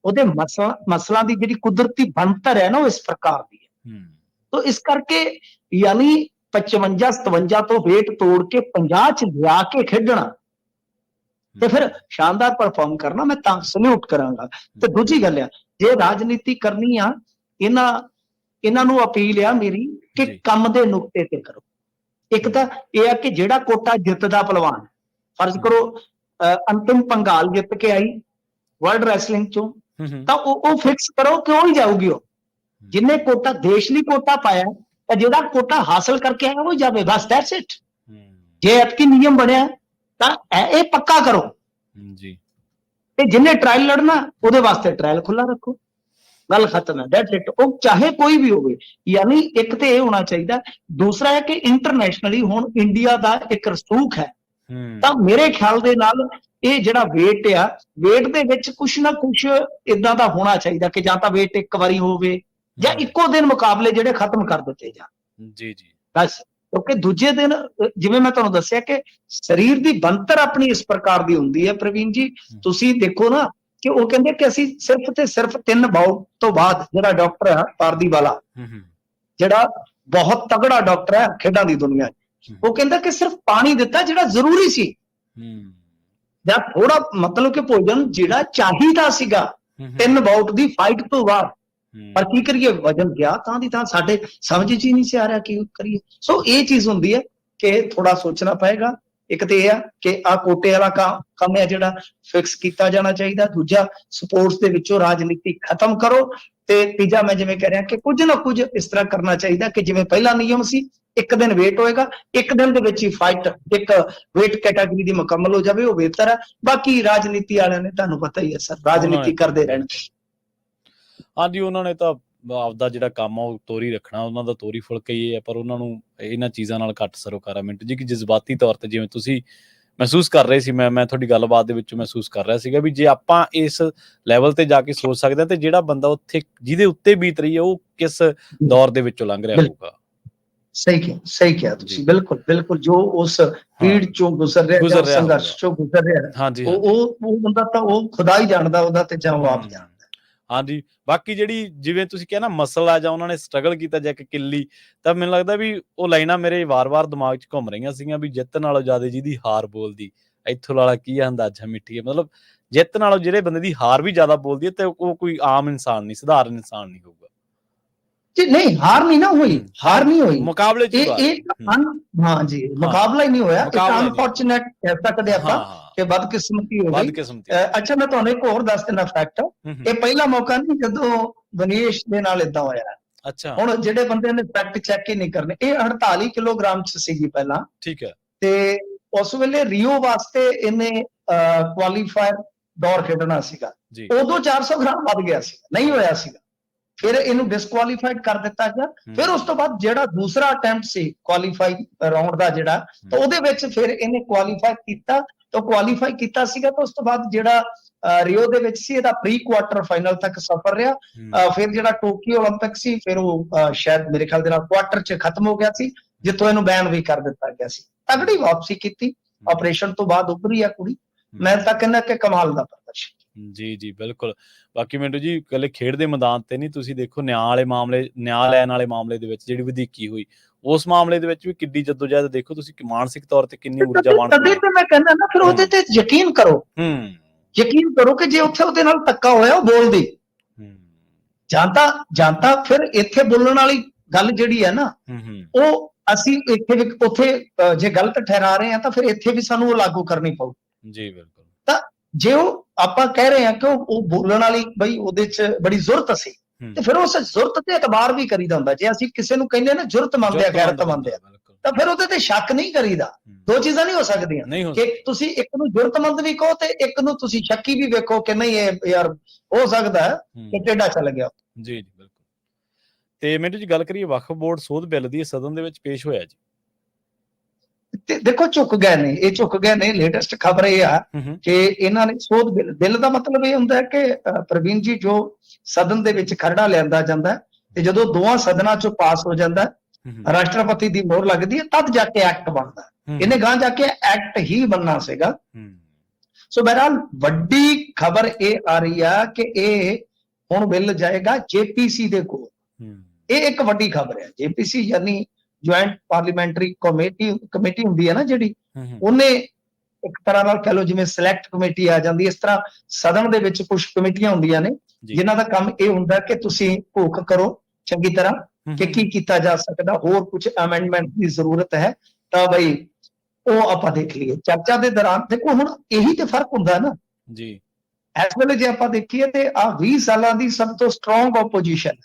ਉਹਦੇ ਮਸਲਾਂ ਦੀ ਜਿਹੜੀ ਕੁਦਰਤੀ ਬਣਤਰ ਹੈ ਨਾ, ਉਹ ਇਸ ਪ੍ਰਕਾਰ ਦੀ ਹੈ। ਤਾਂ ਇਸ ਕਰਕੇ ਯਾਨੀ 55-57 ਤੋਂ weight ਤੋੜ ਕੇ 50 'ਚ ਲਿਆ ਕੇ ਖੇਡਣਾ ਤੇ ਫਿਰ ਸ਼ਾਨਦਾਰ ਪਰਫਾਰਮ ਕਰਨਾ, ਮੈਂ ਤਾਂ ਸਲੂਟ ਕਰਾਂਗਾ। ਤੇ ਦੂਜੀ ਗੱਲ ਆ, ਜੇ ਰਾਜਨੀਤੀ ਕਰਨੀ ਆ, ਇਹਨਾਂ ਨੂੰ ਅਪੀਲ ਆ ਮੇਰੀ ਕਿ ਕੰਮ ਦੇ ਨੁਕਤੇ ਤੇ ਕਰੋ। ਇੱਕ ਤਾਂ ਇਹ ਆ ਕਿ ਜਿਹੜਾ ਕੋਟਾ ਜਿੱਤਦਾ ਪਹਿਲਵਾਨ, ਫਰਜ਼ ਕਰੋ ਅੰਤਿਮ ਪੰਗਾਲ ਜਿੱਤ ਕੇ ਆਈ ਵਰਲਡ ਰੈਸਲਿੰਗ ਚੋਂ, ਤਾਂ ਉਹ ਫਿਕਸ ਕਰੋ ਕਿ ਉਹ ਹੀ ਜਾਊਗੀ। ਉਹ ਜਿੰਨੇ ਕੋਟਾ ਦੇਸ਼ ਲਈ ਕੋਟਾ ਪਾਇਆ, ਤਾਂ ਜਿਹੜਾ ਕੋਟਾ ਹਾਸਲ ਕਰਕੇ ਆਇਆ ਉਹ ਜਾਵੇ, ਬਸ ਦੈਟਸ ਇਟ। ਜੇ ਐਤਕੀ ਨਿਯਮ ਬਣਿਆ ਤਾਂ ਇਹ ਪੱਕਾ ਕਰੋ ਜੀ, ਤੇ ਜਿੰਨੇ ਟ੍ਰਾਇਲ ਲੜਨਾ ਉਹਦੇ ਵਾਸਤੇ ਟ੍ਰਾਇਲ ਖੁੱਲਾ ਰੱਖੋ, ਗੱਲ ਖਤਮ ਹੈ, ਦੈਟਸ ਇਟ। ਉਹ ਚਾਹੇ ਕੋਈ ਵੀ ਹੋਵੇ। ਯਾਨੀ ਇੱਕ ਤੇ ਇਹ ਹੋਣਾ ਚਾਹੀਦਾ। ਦੂਸਰਾ ਹੈ ਕਿ ਇੰਟਰਨੈਸ਼ਨਲੀ ਹੁਣ ਇੰਡੀਆ ਦਾ ਇੱਕ ਰਸੂਖ ਹੈ, ਤਾਂ ਮੇਰੇ ਖਿਆਲ ਦੇ ਨਾਲ ਇਹ ਜਿਹੜਾ weight ਆ, weight ਦੇ ਵਿੱਚ ਕੁਛ ਨਾ ਕੁਛ ਇਦਾਂ ਦਾ ਹੋਣਾ ਚਾਹੀਦਾ ਕਿ ਜਾਂ ਤਾਂ weight ਇੱਕ ਵਾਰੀ ਹੋਵੇ ਜਾਂ ਇੱਕੋ ਦਿਨ ਮੁਕਾਬਲੇ ਜਿਹੜੇ ਖਤਮ ਕਰ ਦਿੱਤੇ ਜਾਣ। ਜੀ ਬਸ, ਕਿਉਂਕਿ ਦੂਜੇ ਦਿਨ, ਜਿਵੇਂ ਮੈਂ ਤੁਹਾਨੂੰ ਦੱਸਿਆ ਕਿ ਸਰੀਰ ਦੀ ਬਣਤਰ ਆਪਣੀ ਇਸ ਪ੍ਰਕਾਰ ਦੀ ਹੁੰਦੀ ਹੈ। ਪ੍ਰਵੀਨ ਜੀ, ਤੁਸੀਂ ਦੇਖੋ ਨਾ ਕਿ ਉਹ ਕਹਿੰਦੇ ਕਿ ਅਸੀਂ ਸਿਰਫ ਤੇ ਸਿਰਫ 3 ਬਾਊਟ ਤੋਂ ਬਾਅਦ, ਜਿਹੜਾ ਡਾਕਟਰ ਹੈ ਪਾਰਦੀਵਾਲਾ, ਜਿਹੜਾ ਬਹੁਤ ਤਗੜਾ ਡਾਕਟਰ ਹੈ ਖੇਡਾਂ ਦੀ ਦੁਨੀਆ 'ਚ, ਉਹ ਕਹਿੰਦਾ ਕਿ ਸਿਰਫ ਪਾਣੀ ਦਿੱਤਾ ਜਿਹੜਾ ਜ਼ਰੂਰੀ ਸੀ, ਜਾਂ ਥੋੜਾ ਮਤਲਬ ਕਿ ਭੋਜਨ ਜਿਹੜਾ ਚਾਹੀਦਾ ਸੀਗਾ 3 ਬਾਊਟ ਦੀ ਫਾਈਟ ਤੋਂ ਬਾਅਦ। ਪਰ ਕੀ ਕਰੀਏ, ਵਜਨ ਗਿਆ ਤਾਂ ਦੀ ਤਾਂ, ਸਾਡੇ ਸਮਝ 'ਚ ਹੀ ਨਹੀਂ ਸੀ ਆ ਰਿਹਾ ਕੀ ਕਰੀਏ। ਸੋ ਇਹ ਚੀਜ਼ ਹੁੰਦੀ ਹੈ ਕਿ ਥੋੜਾ ਸੋਚਣਾ ਪਏਗਾ। ਇੱਕ ਤੇ ਇਹ ਆ ਕਿ ਆ ਕੋਟੇ ਵਾਲਾ ਕੰਮ ਹੈ ਜਿਹੜਾ ਫਿਕਸ ਕੀਤਾ ਜਾਣਾ ਚਾਹੀਦਾ। ਦੂਜਾ, ਸਪੋਰਟਸ ਦੇ ਵਿੱਚੋਂ ਰਾਜਨੀਤੀ ਖਤਮ ਕਰੋ। ਤੇ ਤੀਜਾ, ਮੈਂ ਜਿਵੇਂ ਕਹਿ ਰਿਹਾ ਕਿ ਕੁਝ ਨਾ ਕੁਝ ਇਸ ਤਰ੍ਹਾਂ ਕਰਨਾ ਚਾਹੀਦਾ ਕਿ ਜਿਵੇਂ ਪਹਿਲਾ ਨਿਯਮ ਸੀ, ਇੱਕ ਦਿਨ weight ਹੋਏਗਾ, ਇੱਕ ਦਿਨ ਦੇ ਵਿੱਚ ਹੀ ਫਾਈਟ ਇੱਕ weight ਕੈਟਾਗਰੀ ਦੀ ਮੁਕੰਮਲ ਹੋ ਜਾਵੇ, ਉਹ ਬਿਹਤਰ ਹੈ। ਬਾਕੀ ਰਾਜਨੀਤੀ ਵਾਲਿਆਂ ਨੇ, ਤੁਹਾਨੂੰ ਪਤਾ ਹੀ ਹੈ ਸਰ, ਰਾਜਨੀਤੀ ਕਰਦੇ ਰਹਿਣਾ। ਹਾਂਜੀ, ਉਹਨਾਂ ਨੇ ਤਾਂ ਆਪਦਾ ਜਿਹੜਾ ਕੰਮ ਆ ਉਹ ਤੋਰੀ ਰੱਖਣਾ, ਉਹਨਾਂ ਦਾ ਤੋਰੀ ਫੁਲਕਾ ਹੀ ਹੈ। ਪਰ ਉਹਨਾਂ ਨੂੰ ਇਹਨਾਂ ਚੀਜ਼ਾਂ ਨਾਲ ਘੱਟ ਸਰੋਕਾਰ ਹੈ। ਮਿੰਟ ਜੀ, ਕਿ ਜਜ਼ਬਾਤੀ ਤੌਰ ਤੇ ਜਿਵੇਂ ਤੁਸੀਂ ਮਹਿਸੂਸ ਕਰ ਰਹੇ ਸੀ, ਮੈਂ ਤੁਹਾਡੀ ਗੱਲਬਾਤ ਦੇ ਵਿੱਚ ਮਹਿਸੂਸ ਕਰ ਰਿਹਾ ਸੀਗਾ ਵੀ ਜੇ ਆਪਾਂ ਇਸ ਲੈਵਲ ਤੇ ਜਾ ਕੇ ਸੋਚ ਸਕਦੇ ਹਾਂ, ਤੇ ਜਿਹੜਾ ਬੰਦਾ ਉੱਥੇ ਜਿਹਦੇ ਉੱਤੇ ਬੀਤ ਰਹੀ ਹੈ, ਉਹ ਕਿਸ ਦੌਰ ਦੇ ਵਿੱਚੋਂ ਲੰਘ ਰਿਹਾ ਹੋਊਗਾ। ਸਹੀ ਕਿਹਾ ਤੁਸੀਂ, ਬਿਲਕੁਲ ਬਿਲकुल ਜੋ ਉਸ ਪੀੜ ਚੋਂ ਗੁਜ਼ਰ ਰਿਹਾ ਜਾਂ ਸੰਘਰਸ਼ ਚੋਂ ਗੁਜ਼ਰ ਰਿਹਾ, ਹਾਂਜੀ ਉਹ ਬੰਦਾ ਤਾਂ ਉਹ ਖੁਦਾ ਹੀ ਜਾਣਦਾ ਉਹਦਾ, ਤੇ ਜਾਂ ਉਹ ਆਪ ਜਾਣਦਾ। ਹਾਂਜੀ, ਬਾਕੀ ਜਿਹੜੀ ਜਿਵੇਂ ਤੁਸੀਂ ਕਿਹਾ ਨਾ ਮਸਲ ਆ ਜਾਂ ਉਹਨਾਂ ਨੇ ਸਟਰਗਲ ਕੀਤਾ ਜਾਂ ਇੱਕ ਕਿੱਲੀ, ਤਾਂ ਮੈਨੂੰ ਲੱਗਦਾ ਵੀ ਉਹ ਲਾਈਨਾਂ ਮੇਰੇ ਵਾਰ-ਵਾਰ ਦਿਮਾਗ 'ਚ ਘੁੰਮ ਰਹੀਆਂ ਸੀਗੀਆਂ ਵੀ ਜਿੱਤ ਨਾਲੋਂ ਜ਼ਿਆਦਾ ਜਿਹਦੀ ਹਾਰ ਬੋਲਦੀ, ਇੱਥੋਂ ਵਾਲਾ ਕੀ ਆ ਅੰਦਾਜ਼ਾ ਮਿੱਠੀਏ। ਮਤਲਬ ਜਿੱਤ ਨਾਲੋਂ ਜਿਹੜੇ ਬੰਦੇ ਦੀ ਹਾਰ ਵੀ ਜ਼ਿਆਦਾ ਬੋਲਦੀ ਹੈ ਤੇ ਉਹ ਕੋਈ ਆਮ ਇਨਸਾਨ ਨਹੀਂ, ਸਧਾਰਨ ਇਨਸਾਨ ਨਹੀਂ ਹੋਊਗਾ। ਜੀ ਨਹੀਂ, ਹਾਰ ਨਹੀਂ ਨਾ ਹੋਈ, ਹਾਰ ਨਹੀਂ ਹੋਈ ਮੁਕਾਬਲੇ 'ਚ ਹਾਂ ਜੀ, ਮੁਕਾਬਲਾ ਹੀ ਨਹੀਂ ਹੋਇਆ, ਇੱਕ ਅਨਫੋਰਚੂਨੇਟ ਕਹਿ ਸਕਦੇ ਆਪਾਂ ਕਿ ਬਦਕਿਸਮਤੀ ਹੋ ਗਈ। ਅੱਛਾ, ਮੈਂ ਤੁਹਾਨੂੰ ਇੱਕ ਹੋਰ ਦੱਸ ਦਿੰਦਾ ਫੈਕਟ, ਇਹ ਪਹਿਲਾ ਮੌਕਾ ਨਹੀਂ ਜਦੋਂ ਵਿਨੇਸ਼ ਦੇ ਨਾਲ ਏਦਾਂ ਹੋਇਆ। ਅੱਛਾ, ਹੁਣ ਜਿਹੜੇ ਬੰਦੇ ਨੇ ਫੈਕਟ ਚੈੱਕ ਹੀ ਨਹੀਂ ਕਰਨੇ, ਇਹ 48 ਕਿਲੋਗ੍ਰਾਮ ਚ ਸੀਗੀ ਪਹਿਲਾਂ, ਠੀਕ ਹੈ, ਤੇ ਉਸ ਵੇਲੇ ਰੀਓ ਵਾਸਤੇ ਇਹਨੇ ਕੁਆਲੀਫਾਇਰ ਦੌਰ ਖੇਡਣਾ ਸੀਗਾ, ਉਦੋਂ 400 ਗ੍ਰਾਮ ਵੱਧ ਗਿਆ ਸੀ, ਨਹੀਂ ਹੋਇਆ ਸੀਗਾ, ਫਿਰ ਇਹਨੂੰ ਡਿਸਕੁਆਲੀਫਾਈਡ ਕਰ ਦਿੱਤਾ ਗਿਆ। ਫਿਰ ਉਸ ਤੋਂ ਬਾਅਦ ਜਿਹੜਾ ਦੂਸਰਾ ਅਟੈਂਪਟ ਸੀ ਕੁਆਲੀਫਾਈ ਰਾਉਂਡ ਦਾ ਜਿਹੜਾ, ਤਾਂ ਉਹਦੇ ਵਿੱਚ ਫਿਰ ਇਹਨੇ ਕੁਆਲੀਫਾਈ ਕੀਤਾ, ਤਾਂ ਕੁਆਲੀਫਾਈ ਕੀਤਾ ਸੀਗਾ, ਤਾਂ ਉਸ ਤੋਂ ਬਾਅਦ ਜਿਹੜਾ ਰੀਓ ਦੇ ਵਿੱਚ ਸੀ ਇਹਦਾ ਪ੍ਰੀ ਕੁਆਟਰ ਫਾਈਨਲ ਤੱਕ ਸਫ਼ਰ ਰਿਹਾ। ਫਿਰ ਜਿਹੜਾ ਟੋਕੀਓ 올림픽 ਸੀ, ਫਿਰ ਉਹ ਸ਼ਾਇਦ ਮੇਰੇ ਖਿਆਲ ਦੇ ਨਾਲ ਕੁਆਟਰ 'ਚ ਖਤਮ ਹੋ ਗਿਆ ਸੀ, ਜਿੱਥੋਂ ਇਹਨੂੰ ਬੈਨ ਵੀ ਕਰ ਦਿੱਤਾ ਗਿਆ ਸੀ। ਤਗੜੀ ਵਾਪਸੀ ਕੀਤੀ, ਆਪਰੇਸ਼ਨ ਤੋਂ ਬਾਅਦ ਉੱਭਰੀ ਆ ਕੁੜੀ, ਮੈਂ ਤਾਂ ਕਹਿੰਦਾ ਕਿ ਕਮਾਲ ਦਾ ਪ੍ਰਦਰਸ਼ਨ। ਜੀ ਬਿਲਕੁਲ। ਬਾਕੀ ਮਿੰਟੂ ਜੀ, ਇਕੱਲੇ ਖੇਡ ਦੇ ਮੈਦਾਨ ਤੇ ਨਹੀਂ, ਤੁਸੀਂ ਦੇਖੋ ਨਿਆਂ ਲੈਣ ਵਾਲੇ ਮਾਮਲੇ ਦੇ ਵਿੱਚ ਜਿਹੜੀ ਵਧੀਕੀ ਹੋਈ, ਉਸ ਮਾਮਲੇ ਦੇ ਵਿੱਚ ਵੀ ਕਿੱਡੀ ਜੱਦੋਜਹਿਦ ਦੇਖੋ ਤੁਸੀਂ, ਮਾਨਸਿਕ ਤੌਰ ਤੇ ਕਿੰਨੀ ਊਰਜਾਵਾਨ। ਤਦੇ ਤੇ ਮੈਂ ਕਹਿੰਦਾ ਨਾ, ਫਿਰ ਉਹਦੇ ਤੇ ਯਕੀਨ ਕਰੋ, ਯਕੀਨ ਕਰੋ ਕਿ ਜੇ ਉੱਥੇ ਉਹਦੇ ਨਾਲ ਧੱਕਾ ਹੋਇਆ ਉਹ ਬੋਲਦੀ, ਜਾਂ ਤਾਂ ਫਿਰ ਇੱਥੇ ਬੋਲਣ ਵਾਲੀ ਗੱਲ ਜਿਹੜੀ ਹੈ ਨਾ, ਉਹ ਅਸੀਂ ਇੱਥੇ ਵੀ ਉੱਥੇ ਜੇ ਗਲਤ ਠਹਿਰਾ ਰਹੇ ਹਾਂ ਤਾਂ ਫਿਰ ਇੱਥੇ ਵੀ ਸਾਨੂੰ ਉਹ ਲਾਗੂ ਕਰਨੀ ਪਊ। ਜੀ ਬਿਲਕੁਲ। ਤਾਂ ਜੇ ਉਹ ਆਪਾਂ ਕਹਿ ਰਹੇ ਹਾਂ ਕਿ ਉਹ ਬੋਲਣ ਵਾਲੀ ਬਈ ਉਹਦੇ 'ਚ ਬੜੀ ਜ਼ੁਰਤ ਸੀ, ਤੇ ਫਿਰ ਉਸ ਜ਼ੁਰਤ ਤੇ ਇਤਬਾਰ ਵੀ ਕਰੀਦਾ ਹੁੰਦਾ। ਜੇ ਅਸੀਂ ਕਿਸੇ ਨੂੰ ਕਹਿੰਦੇ ਨਾ ਜ਼ੁਰਤ ਮੰਨਦੇ ਆ, ਗੈਰਤ ਮੰਨਦੇ ਆ, ਤਾਂ ਫਿਰ ਉਹਦੇ ਤੇ ਸ਼ੱਕ ਨਹੀਂ ਕਰੀਦਾ। ਦੋ ਚੀਜ਼ਾਂ ਨਹੀਂ ਹੋ ਸਕਦੀਆਂ ਕਿ ਤੁਸੀਂ ਇੱਕ ਨੂੰ ਜ਼ੁਰਤਮੰਦ ਵੀ ਕਹੋ ਤੇ ਇੱਕ ਨੂੰ ਤੁਸੀਂ ਸ਼ੱਕੀ ਵੀ ਵੇਖੋ ਕਿ ਨਹੀਂ ਇਹ ਯਾਰ ਹੋ ਸਕਦਾ ਹੈ ਕਿ ਟੇਢਾ ਚੱਲ ਗਿਆ। ਜੀ ਬਿਲਕੁਲ। ਤੇ ਮਿੰਟੂ ਜੀ, ਗੱਲ ਕਰੀਏ ਵਕਫ ਬੋਰਡ ਸੋਧ ਬਿੱਲ ਦੀ, ਸਦਨ ਦੇ ਵਿੱਚ ਪੇਸ਼ ਹੋਇਆ ਜੀ, ਤੇ ਦੇਖੋ ਝੁਕ ਗਏ ਨੇ। ਲੇਟੈਸਟ ਖਬਰ ਇਹ ਆ ਕਿ ਇਹਨਾਂ ਨੇ ਸੋਧ ਬਿੱਲ ਦਾ ਮਤਲਬ ਇਹ ਹੁੰਦਾ ਹੈ ਕਿ ਪ੍ਰਵੀਨ ਜੀ, ਜੋ ਸਦਨ ਦੇ ਵਿੱਚ ਖਰੜਾ ਲਿਆਂਦਾ ਜਾਂਦਾ ਤੇ ਜਦੋਂ ਦੋਵਾਂ ਸਦਨਾਂ ਚੋਂ ਪਾਸ ਹੋ ਜਾਂਦਾ, ਰਾਸ਼ਟਰਪਤੀ ਦੀ ਮੋਹਰ ਲੱਗਦੀ ਹੈ, ਤਦ ਜਾ ਕੇ ਐਕਟ ਬਣਦਾ। ਇਹਨੇ ਗਾਂ ਜਾ ਕੇ ਐਕਟ ਹੀ ਬਣਨਾ ਸੀਗਾ। ਸੋ ਬਹਰਹਾਲ ਵੱਡੀ ਖਬਰ ਇਹ ਆ ਰਹੀ ਆ ਕਿ ਇਹ ਹੁਣ ਬਿੱਲ ਜਾਏਗਾ JPC ਦੇ ਕੋਲ। ਇਹ ਇੱਕ ਵੱਡੀ ਖਬਰ ਹੈ। JPC ਯਾਨੀ ਜੁਆਇੰਟ ਪਾਰਲੀਮੈਂਟਰੀ ਕਮੇਟੀ ਹੁੰਦੀ ਹੈ ਨਾ ਜਿਹੜੀ, ਉਹਨੇ ਇੱਕ ਤਰ੍ਹਾਂ ਨਾਲ ਕਹਿ ਲਓ ਜਿਵੇਂ ਸਿਲੈਕਟ ਕਮੇਟੀ ਆ ਜਾਂਦੀ, ਇਸ ਤਰ੍ਹਾਂ ਸਦਨ ਦੇ ਵਿੱਚ ਕੁਝ ਕਮੇਟੀਆਂ ਹੁੰਦੀਆਂ ਨੇ ਜਿਨ੍ਹਾਂ ਦਾ ਕੰਮ ਇਹ ਹੁੰਦਾ ਕਿ ਤੁਸੀਂ ਘੋਖ ਕਰੋ ਚੰਗੀ ਤਰ੍ਹਾਂ ਕਿ ਕੀ ਕੀਤਾ ਜਾ ਸਕਦਾ, ਹੋਰ ਕੁਝ ਅਮੈਂਡਮੈਂਟ ਦੀ ਜ਼ਰੂਰਤ ਹੈ ਤਾਂ ਬਈ ਉਹ ਆਪਾਂ ਦੇਖ ਲਈਏ। ਚਰਚਾ ਦੇ ਦੌਰਾਨ ਦੇਖੋ ਹੁਣ ਇਹੀ ਤੇ ਫਰਕ ਹੁੰਦਾ ਨਾ ਜੀ। ਇਸ ਵੇਲੇ ਜੇ ਆਪਾਂ ਦੇਖੀਏ ਤੇ ਆ 20 ਸਾਲਾਂ ਦੀ ਸਭ ਤੋਂ ਸਟਰੋਂਗ ਆਪੋਜੀਸ਼ਨ,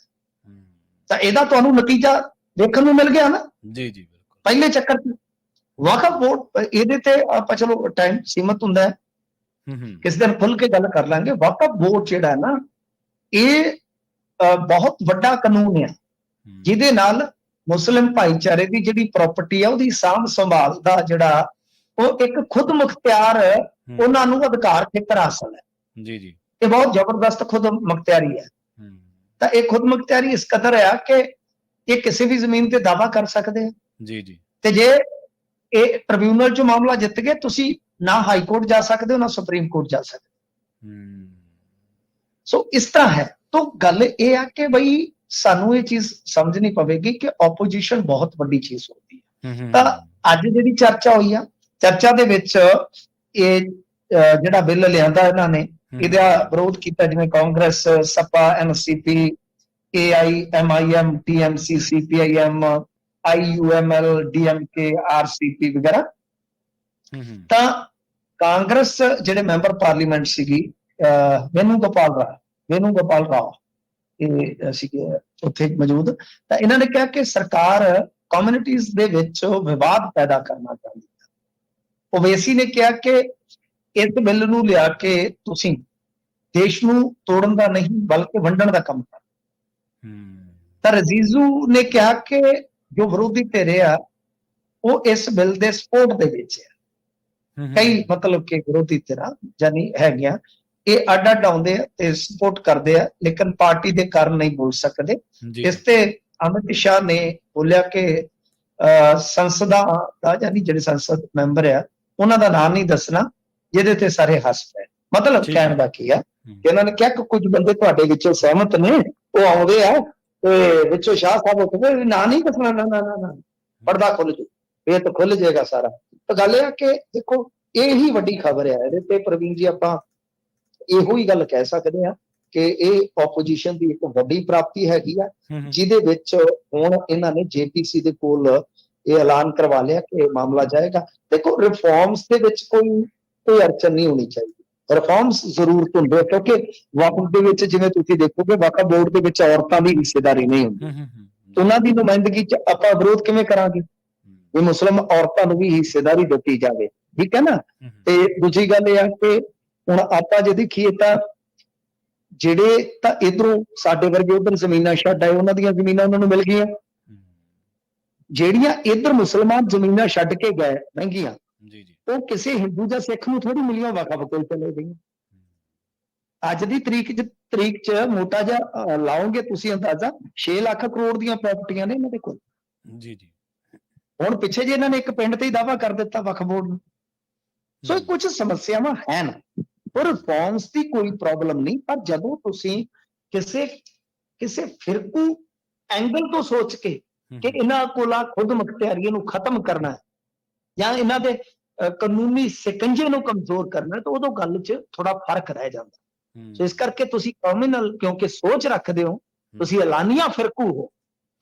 ਤਾਂ ਇਹਦਾ ਤੁਹਾਨੂੰ ਨਤੀਜਾ ਦੇਖਣ ਨੂੰ ਮਿਲ ਗਿਆ ਨਾ। ਜੀ ਬਿਲਕੁਲ। ਪਹਿਲੇ ਚੱਕਰ ਚ ਵਕਫ ਬੋਰਡ, ਇਹਦੇ ਤੇ ਆਪਾਂ ਚਲੋ ਟਾਈਮ ਸੀਮਤ ਹੁੰਦਾ ਹੈ, ਕਿਸ ਦਿਨ ਖੁੱਲ ਕੇ ਗੱਲ ਕਰ ਲਾਂਗੇ। ਵਕਫ ਬੋਰਡ ਜਿਹੜਾ ਨਾ, ਇਹ ਬਹੁਤ ਵੱਡਾ ਕਾਨੂੰਨ ਹੈ ਜਿਹਦੇ ਨਾਲ ਮੁਸਲਿਮ ਭਾਈਚਾਰੇ ਦੀ ਜਿਹੜੀ ਪ੍ਰਾਪਰਟੀ ਆ ਉਹਦੀ ਸਾਂਭ ਸੰਭਾਲ ਦਾ ਜਿਹੜਾ ਉਹ ਇੱਕ ਖੁਦ ਮੁਖਤਿਆਰ ਉਹਨਾਂ ਨੂੰ ਅਧਿਕਾਰ ਖੇਤਰ ਹਾਸਲ ਹੈ। ਜੀ ਇਹ ਬਹੁਤ ਜ਼ਬਰਦਸਤ ਖੁਦ ਮੁਖਤਿਆਰੀ ਹੈ। ਤਾਂ ਇਹ ਖੁਦ ਮੁਖਤਿਆਰੀ ਇਸ ਕਦਰ ਆ ਕਿ ਇਹ ਕਿਸੇ ਵੀ ਜ਼ਮੀਨ ਤੇ ਦਾਅਵਾ ਕਰ ਸਕਦੇ ਆ। ਜੀ ਤੇ ਜੇ ਇਹ ਟ੍ਰਿਬਿਊਨਲ 'ਚ ਮਾਮਲਾ ਜਿੱਤ ਗਏ, ਤੁਸੀਂ ਨਾ ਹਾਈ ਕੋਰਟ ਜਾ ਸਕਦੇ ਹੋ ਨਾ ਸੁਪਰੀਮ ਕੋਰਟ ਜਾ ਸਕਦੇ। ਸੋ ਇਸ ਤਰ੍ਹਾਂ ਹੈ। ਤਾਂ ਗੱਲ ਇਹ ਆ ਕਿ ਬਈ ਸਾਨੂੰ ਇਹ ਚੀਜ਼ ਸਮਝਣੀ ਪਵੇਗੀ ਕਿ ਆਪੋਜੀਸ਼ਨ ਬਹੁਤ ਵੱਡੀ ਚੀਜ਼ ਹੁੰਦੀ ਹੈ। ਤਾਂ ਅੱਜ ਜਿਹੜੀ ਚਰਚਾ ਹੋਈ ਆ, ਚਰਚਾ ਦੇ ਵਿੱਚ ਇਹ ਜਿਹੜਾ ਬਿੱਲ ਲਿਆਂਦਾ ਇਹਨਾਂ ਨੇ, ਇਹਦਾ ਵਿਰੋਧ ਕੀਤਾ ਜਿਵੇਂ Congress, spa, NCP, AIMIM, TMC, CPIM, IUML, DMK, RCP ਵਗੈਰਾ। ਤਾਂ ਕਾਂਗਰਸ ਜਿਹੜੇ ਮੈਂਬਰ ਪਾਰਲੀਮੈਂਟ ਸੀਗੀ ਵੇਨੂ ਗੋਪਾਲ ਰਾਓ, ਇਹ ਸੀਗੇ ਉੱਥੇ ਮੌਜੂਦ। ਤਾਂ ਇਹਨਾਂ ਨੇ ਕਿਹਾ ਕਿ ਸਰਕਾਰ ਕਮਿਊਨਿਟੀਜ਼ ਦੇ ਵਿੱਚ ਵਿਵਾਦ ਪੈਦਾ ਕਰਨਾ ਚਾਹੁੰਦੀ ਹੈ। ਓਵੈਸੀ ਨੇ ਕਿਹਾ ਕਿ ਇਸ ਬਿੱਲ ਨੂੰ ਲਿਆ ਕੇ ਤੁਸੀਂ ਦੇਸ਼ ਨੂੰ ਤੋੜਨ ਦਾ ਨਹੀਂ ਬਲਕਿ ਵੰਡਣ ਦਾ ਕੰਮ ਕਰ। ਤਾਂ ਰਜ਼ੀਜ਼ੂ ਨੇ ਕਿਹਾ ਕਿ ਜੋ ਵਿਰੋਧੀ ਧਿਰ ਆ ਉਹ ਇਸ ਬਿੱਲ ਦੇ ਸਪੋਰਟ ਦੇ ਵਿੱਚ ਹੈ। ਕਈ ਮਤਲਬ ਕਿ ਵਿਰੋਧੀ ਧਿਰਾਂ ਜਾਨੀ ਹੈਗੀਆਂ, ਇਹ ਅੱਡ ਆਉਂਦੇ ਆ ਤੇ ਸਪੋਰਟ ਕਰਦੇ ਆ, ਲੇਕਿਨ ਪਾਰਟੀ ਦੇ ਕਾਰਨ ਨਹੀਂ ਬੋਲ ਸਕਦੇ। ਇਸ ਤੇ ਅਮਿਤ ਸ਼ਾਹ ਨੇ ਬੋਲਿਆ ਕਿ ਸੰਸਦਾਂ ਦਾ, ਯਾਨੀ ਜਿਹੜੇ ਸੰਸਦ ਮੈਂਬਰ ਆ ਉਹਨਾਂ ਦਾ ਨਾਮ ਨਹੀਂ ਦੱਸਣਾ, ਜਿਹਦੇ ਤੇ ਸਾਰੇ ਹੱਸ ਪਏ। ਮਤਲਬ ਠੀਕ ਕਹਿਣ ਹੈ। ਦਾ ਕੀ ਆ ਕਿ ਇਹਨਾਂ ਨੇ ਕਿਹਾ ਕਿ ਕੁਝ ਬੰਦੇ ਤੁਹਾਡੇ ਵਿੱਚੋਂ ਸਹਿਮਤ ਨੇ, ਉਹ ਆਉਂਦੇ ਆ ਤੇ ਵਿੱਚੋਂ ਸ਼ਾਹ ਸਾਹਿਬ ਉੱਠਦੇ, ਨਾਂ ਨਹੀਂ ਦੱਸਣਾ, ਨਾ ਨਾ ਨਾ ਨਾ, ਪਰਦਾ ਖੁੱਲ ਜੂ, ਇਹ ਤਾਂ ਖੁੱਲ ਜਾਏਗਾ ਸਾਰਾ। ਤਾਂ ਗੱਲ ਇਹ ਆ ਕਿ ਦੇਖੋ ਇਹੀ ਵੱਡੀ ਖਬਰ ਹੈ ਇਹਦੇ ਤੇ ਪ੍ਰਵੀਨ ਜੀ, ਆਪਾਂ ਇਹੋ ਹੀ ਗੱਲ ਕਹਿ ਸਕਦੇ ਆ ਕਿ ਇਹ ਆਪੋਜੀਸ਼ਨ ਦੀ ਇੱਕ ਵੱਡੀ ਪ੍ਰਾਪਤੀ ਹੈਗੀ ਆ, ਜਿਹਦੇ ਵਿੱਚ ਹੁਣ ਇਹਨਾਂ ਨੇ ਜੇਪੀਸੀ ਦੇ ਕੋਲ ਇਹ ਐਲਾਨ ਕਰਵਾ ਲਿਆ ਕਿ ਇਹ ਮਾਮਲਾ ਜਾਏਗਾ। ਦੇਖੋ ਰਿਫਾਰਮਸ ਦੇ ਵਿੱਚ ਕੋਈ ਅੜਚਨ ਨਹੀਂ ਹੋਣੀ ਚਾਹੀਦੀ, ਰਿਫਾਰਮਸ ਜ਼ਰੂਰਤ ਹੁੰਦੇ, ਕਿਉਂਕਿ ਵਕਫ ਦੇ ਵਿੱਚ ਜਿਵੇਂ ਤੁਸੀਂ ਦੇਖੋਗੇ ਵਕਫ ਬੋਰਡ ਦੇ ਵਿੱਚ ਔਰਤਾਂ ਦੀ ਹਿੱਸੇਦਾਰੀ ਨਹੀਂ ਹੁੰਦੀ, ਉਹਨਾਂ ਦੀ ਨੁਮਾਇੰਦਗੀ ਚ ਆਪਾਂ ਵਿਰੋਧ ਕਿਵੇਂ ਕਰਾਂਗੇ ਵੀ ਮੁਸਲਿਮ ਔਰਤਾਂ ਨੂੰ ਵੀ ਹਿੱਸੇਦਾਰੀ ਦਿੱਤੀ ਜਾਵੇ, ਠੀਕ ਹੈ ਨਾ। ਤੇ ਦੂਜੀ ਗੱਲ ਇਹ ਆ ਕਿ ਹੁਣ ਆਪਾਂ ਜੇ ਦੇਖੀਏ ਤਾਂ ਜਿਹੜੇ ਤਾਂ ਇਧਰੋਂ ਸਾਡੇ ਵਰਗੇ ਉਧਰ ਜ਼ਮੀਨਾਂ ਛੱਡ ਆਏ, ਉਹਨਾਂ ਦੀਆਂ ਜ਼ਮੀਨਾਂ ਉਹਨਾਂ ਨੂੰ ਮਿਲ ਗਈਆਂ, ਜਿਹੜੀਆਂ ਇੱਧਰ ਮੁਸਲਮਾਨ ਜ਼ਮੀਨਾਂ ਛੱਡ ਕੇ ਗਏ ਮਹਿੰਗੀਆਂ, ਉਹ ਕਿਸੇ ਹਿੰਦੂ ਜਾਂ ਸਿੱਖ ਨੂੰ ਥੋੜੀ ਮਿਲੀਆਂ, ਵਕਫ ਕੋਲ ਚਲੇ ਗਈਆਂ। ਅੱਜ ਦੀ ਤਰੀਕ ਚ ਮੋਟਾ ਜਿਹਾ ਲਾਓਗੇ ਤੁਸੀਂ ਅੰਦਾਜ਼ਾ 6 ਲੱਖ ਕਰੋੜ ਦੀਆਂ ਪ੍ਰਾਪਰਟੀਆਂ ਨੇ ਇਹਨਾਂ ਦੇ ਕੋਲ। ਜੀ ਜੀ। ਹੁਣ ਪਿੱਛੇ ਜੇ ਇਹਨਾਂ ਨੇ ਇੱਕ ਪਿੰਡ ਤੇ ਹੀ ਦਾਅਵਾ ਕਰ ਦਿੱਤਾ ਵਕਫ ਬੋਰਡ ਨੂੰ। ਸੋ ਕੁਝ ਸਮੱਸਿਆਵਾਂ ਹਨ, ਪਰ ਰਿਫਾਰਮਸ ਦੀ ਕੋਈ ਪ੍ਰੋਬਲਮ ਨਹੀਂ, ਪਰ ਜਦੋਂ ਤੁਸੀਂ ਕਿਸੇ ਫਿਰਕੂ ਐਂਗਲ ਤੋਂ ਸੋਚ ਕੇ ਕਿ ਇਹਨਾਂ ਕੋਲ ਖੁਦ ਮੁਖਤਿਆਰੀ ਨੂੰ ਖਤਮ ਕਰਨਾ ਜਾਂ ਇਹਨਾਂ ਦੇ ਕਾਨੂੰਨੀ ਸਿਕੰਜੇ ਨੂੰ ਕਮਜ਼ੋਰ ਕਰਨਾ, ਤਾਂ ਉਦੋਂ ਗੱਲ 'ਚ ਥੋੜਾ ਫਰਕ ਰਹਿ ਜਾਂਦਾ। ਸੋ ਇਸ ਕਰਕੇ ਤੁਸੀਂ ਕਮਿਊਨਲ ਕਿਉਂਕਿ ਸੋਚ ਰੱਖਦੇ ਹੋ, ਤੁਸੀਂ ਐਲਾਨੀਆ ਫਿਰਕੂ ਹੋ,